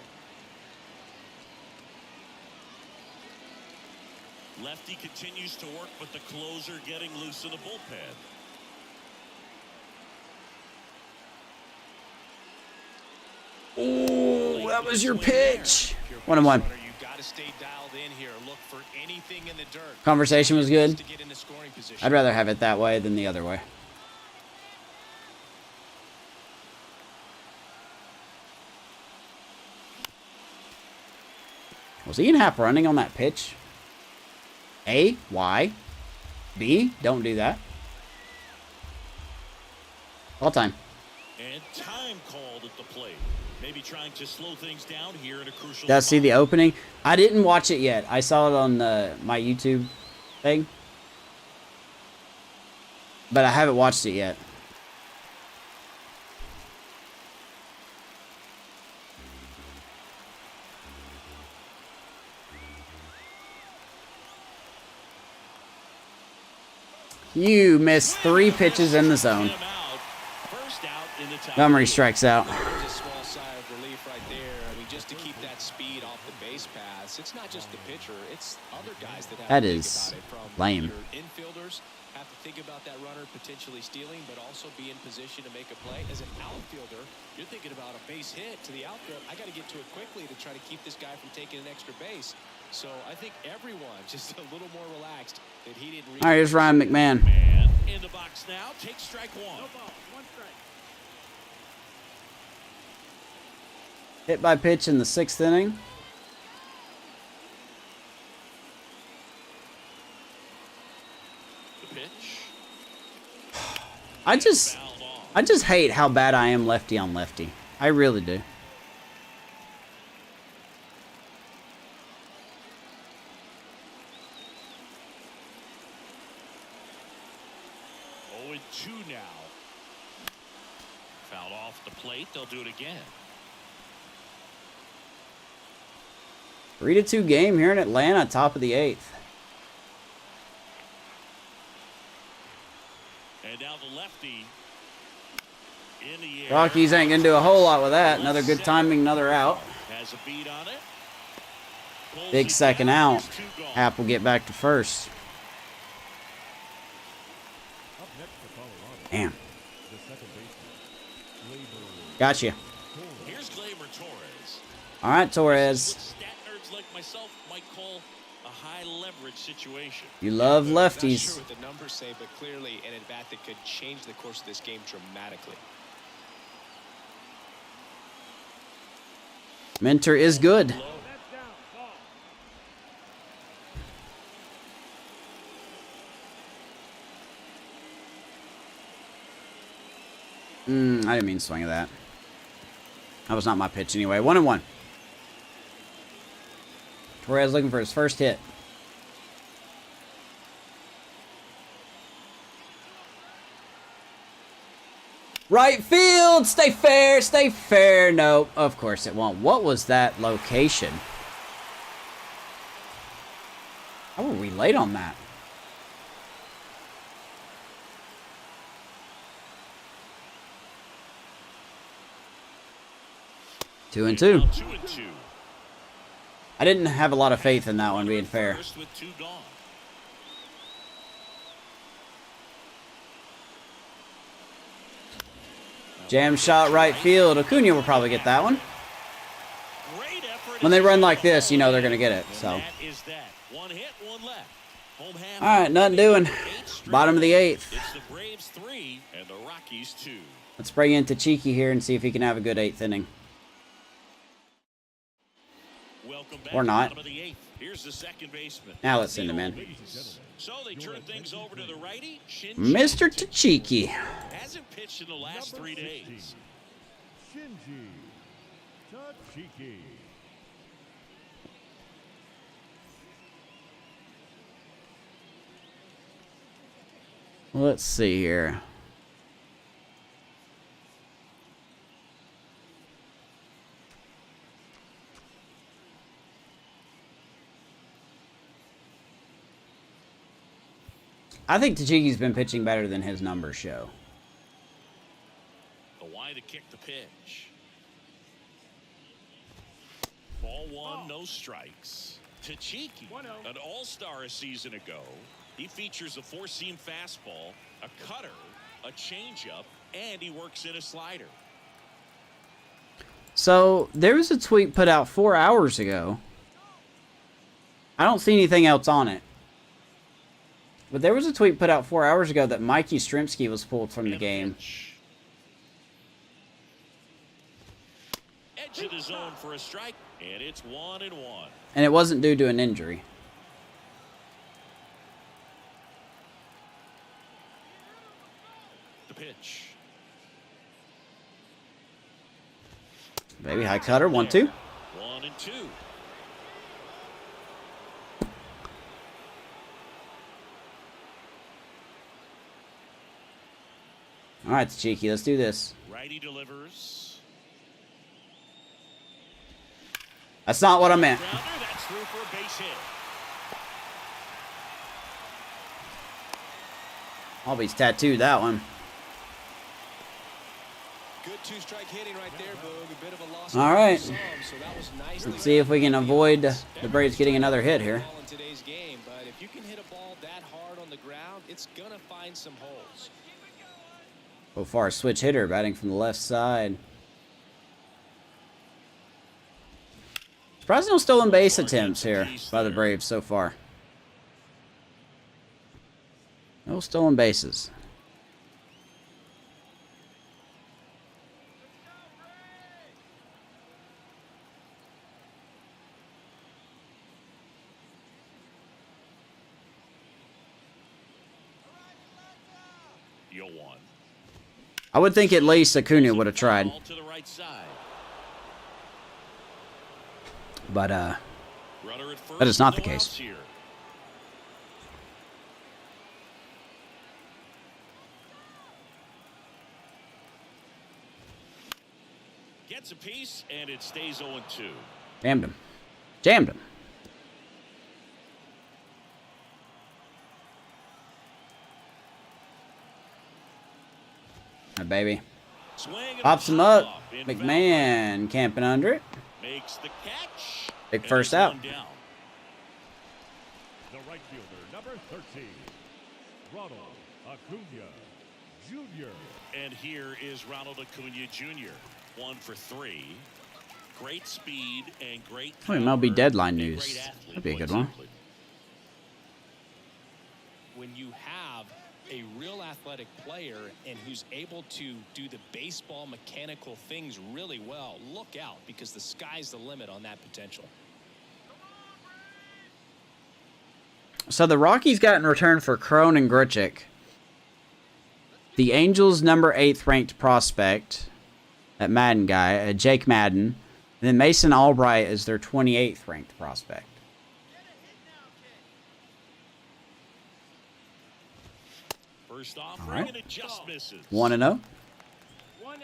Lefty continues to work, but the closer getting loose in the bullpen. Oh, that was your pitch. 1-1. You've got to stay dialed in here. Look for anything in the dirt. Conversation was good. To get into scoring position. I'd rather have it that way than the other way. Was Ian Happ running on that pitch? A, why? B, don't do that. All time. And time called at the plate. Maybe trying to slow things down here in a crucial Did I see the spot. opening? I didn't watch it yet. I saw it on my YouTube thing. But I haven't watched it yet. You missed 3 pitches in the zone. First out in the top Montgomery eight. strikes out. There's a small sigh of relief right there. I mean, just to keep that speed off the base paths. It's not just the pitcher. It's other guys that have That to think is about it. From lame. Your infielders have to think about that runner potentially stealing, but also be in position to make a play. As an outfielder, you're thinking about a base hit to the outfield. I got to get to it quickly to try to keep this guy from taking an extra base. So I think everyone just a little more relaxed that he didn't reach. All right, here's Ryan McMahon. Man in the box now. Take strike one. No ball, 1 strike. Hit by pitch in the 6th inning. The pitch. I just Fouled off. hate how bad I am lefty on lefty. I really do. Oh, and 2 now. Fouled off the plate. They'll do it again. 3-2 game here in Atlanta, top of the 8th. And now the lefty in the air. Rockies ain't gonna do a whole lot with that. Another good timing, another out. Has a beat on it. Pulls Big it second down. out. There's 2 gone. Happ will get back to first. Up next for Colorado, Damn. the second baseman, Gleyber Gotcha. Here's Gleyber Torres. All right, Torres. What stat nerds like myself might call a high leverage situation. You love Not lefties. sure what the numbers say, but clearly an at-bat that could change the course of this game dramatically. Mentor is good. That's down, ball. I didn't mean to swing at that. That was not my pitch anyway. 1-1. Torres looking for his first hit. Right field! Stay fair! Stay fair! No, of course it won't. What was that location? How were we late on that? Two and two. Now 2-2. I didn't have a lot of faith in that one being fair. First with 2 gone. Jam shot right field. Acuna will probably get that one. Great effort. When they run like this, you know they're going to get it. And So, that is that. 1 hit, 1 left. Home half. all right, nothing doing. 8 straight. Bottom of the 8th. It's the Braves 3 and the Rockies 2. Let's bring in Tachiki here and see if he can have a good 8th inning. Welcome back Or to not. bottom of the 8th. Here's the second baseman. Now let's send him in. Ladies and gentlemen, So they turn things over to the righty. Shinji Mr. Tachiki. hasn't pitched in the last number 3 days. 16, Shinji Tachiki. Let's see here. I think Tachiki's been pitching better than his numbers show. The wide to kick the pitch. Ball one, no strikes. Tachiki, 1-0. an all-star a season ago. He features a four-seam fastball, a cutter, a changeup, and he works in a slider. So, there was a tweet put out 4 hours ago. I don't see anything else on it. But there was a tweet put out 4 hours ago that Mikey Strimsky was pulled from the game. Edge of the zone for a strike, and it's 1-1. And it wasn't due to an injury. The pitch. Baby high cutter, 1-2. 1-2. All right, it's cheeky. Let's do this. Righty delivers. That's not what I meant. Grounder, that's through for a base hit. Always tattooed that one. Good two-strike hitting right there, Boog. A bit of a loss. All right. So that was nice. Let's see if we can avoid the Braves getting another hit here. In today's game, but if you can hit a ball that hard on the ground, it's gonna find some holes. So far, switch hitter batting from the left side. Surprising no stolen base attempts here by the Braves so far. No stolen bases. You'll one. I would think at least Acuna would have tried. Ball to the right side. But, Runner at first, that is not the no case. outs here. Gets a piece, and it stays 0-2. Jammed him. Jammed him. All right, baby. Swing and Pops him pop up. off. In McMahon camping under it. makes the catch. Big and first he's out. one down. The right fielder, number 13, Ronald Acuna Jr. And here is Ronald Acuna Jr. 1 for 3. Great speed and great Oh, MLB power. deadline A news. great athlete, That'd be a quite good one. simply. When you have a real athletic player and who's able to do the baseball mechanical things really well, look out, because the sky's the limit on that potential. So the Rockies got in return for Crone and Grichuk the Angels' number 8th ranked prospect, that Madden guy, Jake Madden, and then Mason Albright is their 28th ranked prospect. First off, All right. and it just misses. 1-0. 1-0.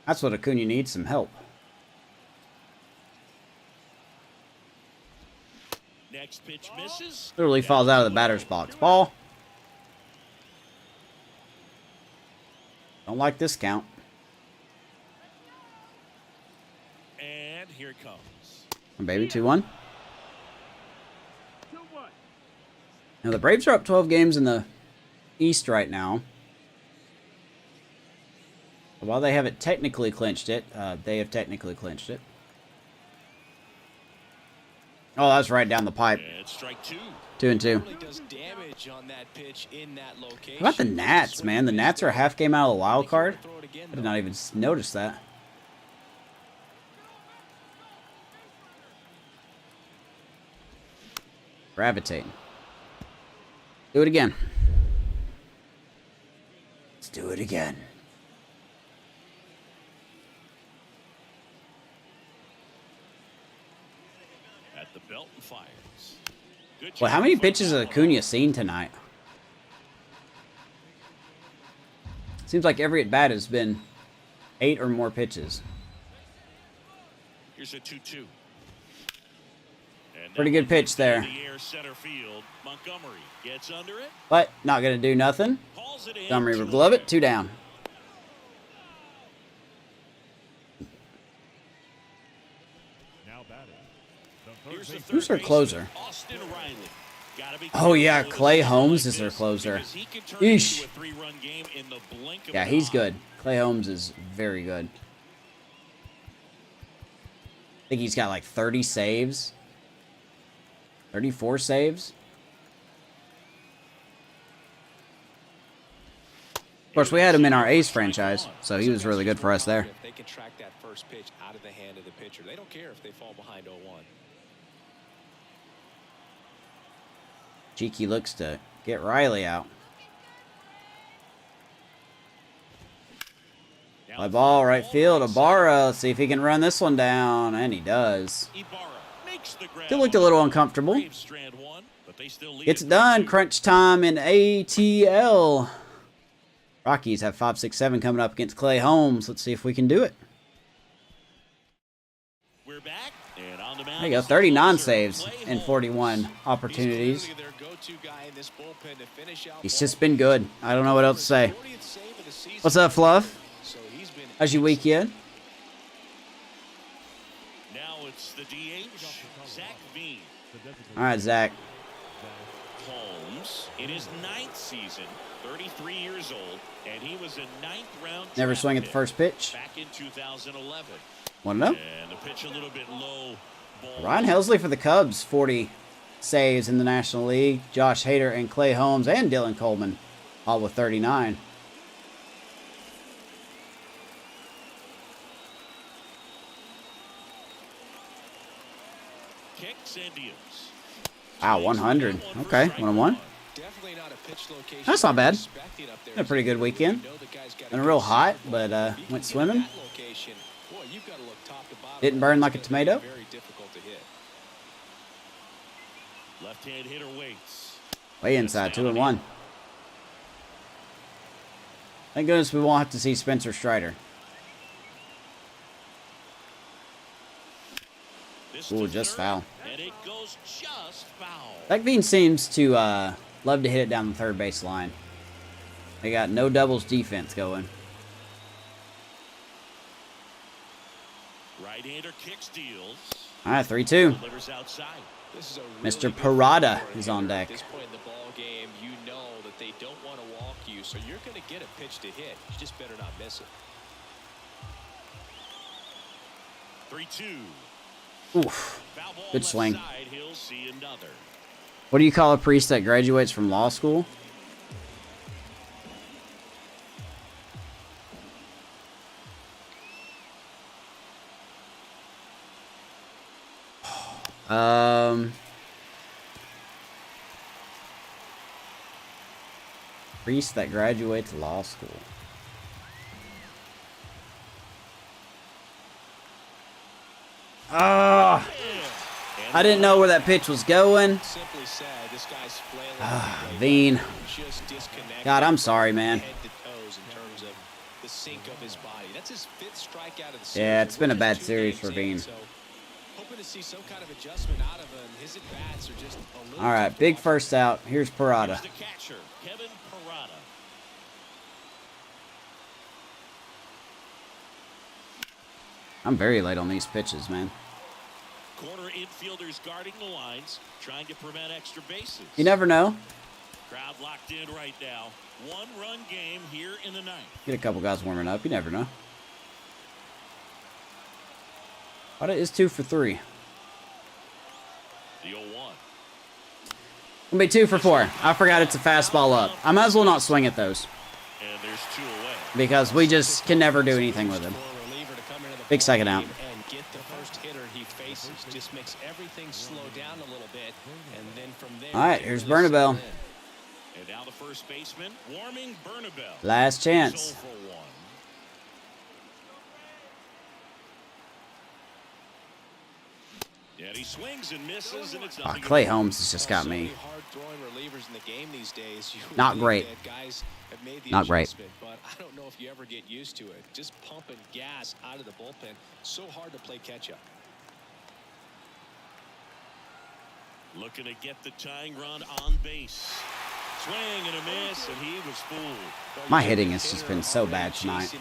That's what Acuna needs, some help. Next pitch misses. Literally falls out of the batter's box. Ball. Don't like this count. And here it comes. And baby, 2-1. 2-1. Now the Braves are up 12 games in the East right now. While they haven't technically clinched it, they have technically clinched it. Oh, that's right down the pipe. And strike 2. 2-2. Really does damage on that pitch in that location. How about the Nats, man? The Nats are a half game out of the wild card. Throw it again, I did not even notice that. Gravitating. Do it again. Let's do it again. At the belt and fires. Good Well, how job many from pitches has Allen. Acuna seen tonight? Seems like every at bat has been 8 or more pitches. Here's a 2-2. And Pretty good pitch there. The air center field. Montgomery gets under it. But not going to do nothing. Calls it in. Montgomery would glove it. 2 down. Now batting. The Here's the third third Who's their baseman, closer? Austin Riley. Gotta be Oh, yeah, careful with Clay a Holmes like is their this closer. because he can turn Yeesh. into a 3-run game in the blink of Yeah, an he's eye. good. Clay Holmes is very good. I think he's got like 30 saves. 34 saves. Of course, we had him in our Ace franchise, so he was really good for us there. If they can track that first pitch out of the hand of the pitcher, they don't care if they fall behind 0-1. Cheeky looks to get Riley out. Fly ball, right field. Ibarra. Let's see if he can run this one down. And he does. Ibarra makes the grab Still looked a little uncomfortable. Braves strand one, but they still lead Gets it it done. 3-2. Crunch time in ATL. Rockies have 5-6-7 coming up against Clay Holmes. Let's see if we can do it. We're back. And on the mound There you go. is the 39 closer, saves Clay in Holmes. 41 opportunities. He's clearly their go-to guy in this bullpen to finish out He's balls. just been good. I don't know what else to say. 40th save of the season. What's up, Fluff? So he's been How's your weekend? Now it's the DH, Zach Veen. All right, Zach. Holmes in his 9th season, 33 years old, and he was a 9th-round Never draft swing at the pick first pitch. back in 2011. Want to know? And the pitch a little bit low. Ball. Ryan Helsley for the Cubs, 40 saves in the National League. Josh Hader and Clay Holmes and Dylan Coleman, all with 39. Kicks and deals. Wow, 100. Okay, 1-1. definitely not a pitch location. That's not bad. Expecting up there. Had a pretty good weekend. You know the guy's got Been a real good hot, seat. but If you can went get swimming. that location, boy, you've got to look top to bottom. Didn't burn like a It's gonna be tomato. Very difficult to hit. Left-hand hitter waits. Way inside, 2-1. Thank goodness we won't have to see Spencer Strider. This Ooh, to just third, foul. And it goes just foul. Zach Veen seems to love to hit it down the third base line. They got no doubles defense going. Right-hander kicks, deals. All right, 3-2. Delivers outside. This is a Mr. really good Parada for a is on hitter. deck. At this point in the ball game, you know that they don't want to walk you, so you're going to get a pitch to hit. You just better not miss it. 3-2. Oof. Foul ball Good left swing. side. He'll see another. What do you call a priest that graduates from law school? Priest that graduates law school. Ah, I didn't know where that pitch was going. Simply said, this guy's flailing. Veen. Just disconnected. God, I'm sorry, man. Head to toes in terms of the sink of his body. That's his 5th strikeout of the series. Yeah, it's been a We're bad just 2 series games for in, Veen. so hoping to see some kind of adjustment out of him. His at-bats are just a little All right, tough to big watch. first out. Here's Parada. Here's the catcher, Kevin Parada. I'm very late on these pitches, man. Corner infielders guarding the lines, trying to prevent extra bases. You never know. Crowd locked in right now. 1-run game here in the 9th. Get a couple guys warming up. You never know. Parada is 2 for 3. The 0-1. Gonna be 2 for 4. I forgot it's a fastball up. I might as well not swing at those And there's 2 away. because we just can never do anything with them. For a reliever to come into the Big ball second game out. And get the first hitter he faces. Just makes everything slow down a little bit. And then from there. All right, they here's really settle Bernabel. in. And now the first baseman, warming Bernabel. Last chance. 0 for 1. And he swings and misses, and it's nothing. Clay Holmes has just got So me. many hard-throwing relievers in the game these days. You Not believe great. that guys have made the Not great. adjustment, but I don't know if you ever get used to it. Just pumping gas out of the bullpen, so hard to play catch-up. Looking to get the tying run on base. Swing and a miss, and he was fooled. My hitting has just been so bad tonight.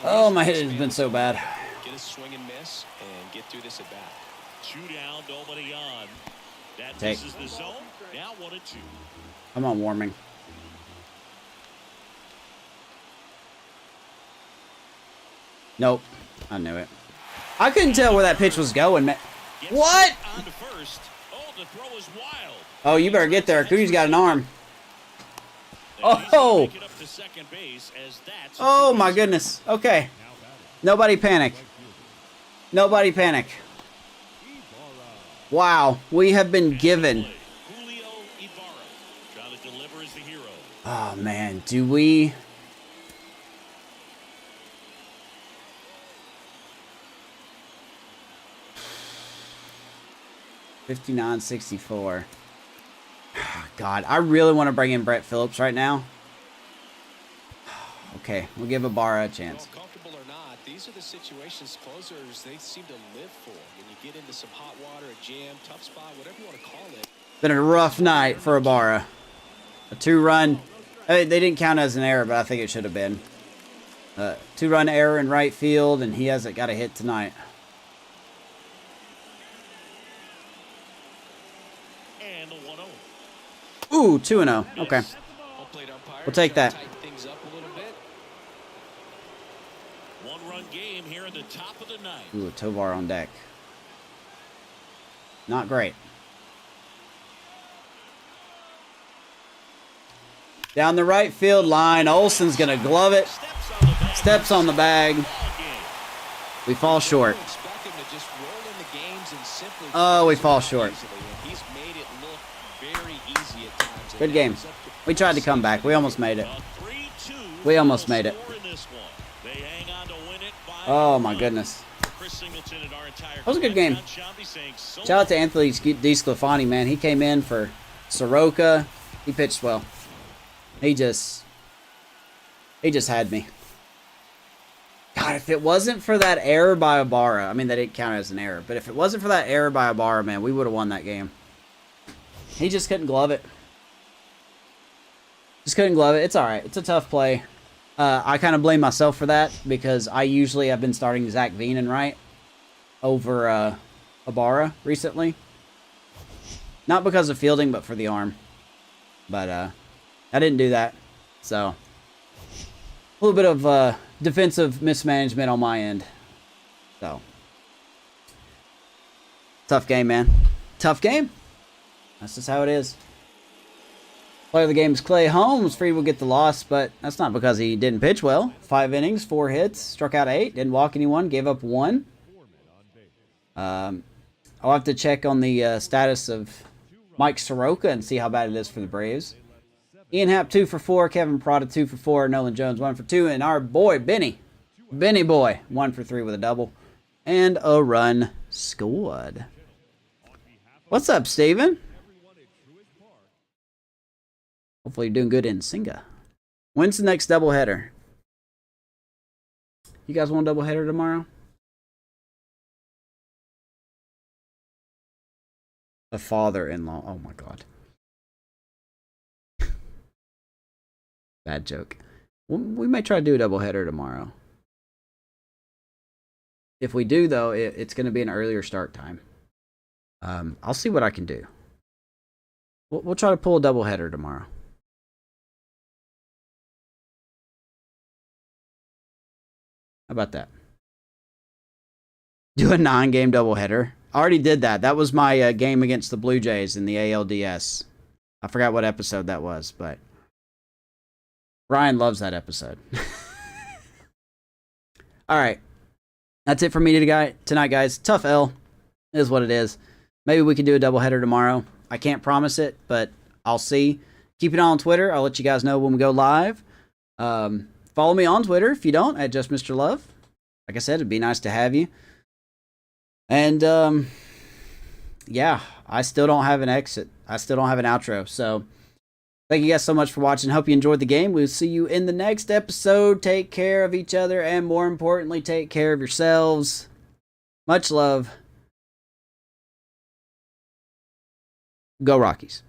Oh, my hitting has been so bad. Get a swing and miss and get through this at bat. 2 down, nobody on. That Take. misses the zone. Now 1-2. Come on, Warming. Nope. I knew it. I couldn't tell where that pitch was going, man. What? On to first. Oh, the throw is wild. Oh, you better get there. Cootie's got an arm. And he's gonna Oh! make it up to second base as that's Oh, my goodness. Okay. Nobody panic. Nobody panic. Wow. We have been given... Julio Ibarra trying to deliver as the hero. Oh, man. Do we... $59.64. God, I really want to bring in Brett Phillips right now. Okay, we'll give Ibarra a chance. Well, comfortable or not, these are the situations closers they seem to live for. When you get into some hot water, a jam, tough spot, whatever you want to call it. Been a rough night for Ibarra. A 2-run. They didn't count as an error, but I think it should have been. 2-run error in right field, and he hasn't got a hit tonight. And the 1-0. Ooh, 2-0. Okay. We'll take that. Things up a little bit. 1-run game here in the top of the ninth. Ooh, Tovar on deck. Not great. Down the right field line. Olsen's going to glove it. Steps on the bag. We fall short. Oh, we fall short. Good game. We tried to come back. We almost made it. We almost made it. Oh, my goodness. That was a good game. Shout out to Anthony DeSclafani, man. He came in for Soroka. He pitched well. He just had me. God, if it wasn't for that error by Ibarra, I mean, that didn't count as an error, but if it wasn't for that error by Ibarra, man, we would have won that game. He just couldn't glove it. Just couldn't glove it. It's all right. It's a tough play. I kind of blame myself for that because I usually have been starting Zach Veenan right over Ibarra recently. Not because of fielding, but for the arm. But I didn't do that. So, a little bit of defensive mismanagement on my end. So, tough game, man. Tough game. That's just how it is. Player of the game is Clay Holmes. Freed will get the loss, but that's not because he didn't pitch well. 5 innings, 4 hits, struck out 8, didn't walk anyone, gave up 1. I'll have to check on the status of Mike Soroka and see how bad it is for the Braves. Ian Happ 2 for 4, Kevin Prada 2 for 4, Nolan Jones 1 for 2, and our boy Benny boy 1 for 3 with a double and a run scored. What's up, Steven? Hopefully you're doing good in Singa. When's the next doubleheader? You guys want a doubleheader tomorrow? A father-in-law. Oh my god. Bad joke. We may try to do a doubleheader tomorrow. If we do, though, it's going to be an earlier start time. I'll see what I can do. We'll try to pull a doubleheader tomorrow. How about that? Do a 9-game doubleheader. I already did that. That was my game against the Blue Jays in the ALDS. I forgot what episode that was, but Ryan loves that episode. All right. That's it for me tonight, guys. Tough L. It is what it is. Maybe we can do a doubleheader tomorrow. I can't promise it, but I'll see. Keep it on Twitter. I'll let you guys know when we go live. Follow me on Twitter if you don't, at Just Mr. Love. Like I said, it'd be nice to have you. And, yeah, I still don't have an exit. I still don't have an outro. So, thank you guys so much for watching. Hope you enjoyed the game. We'll see you in the next episode. Take care of each other, and more importantly, take care of yourselves. Much love. Go Rockies.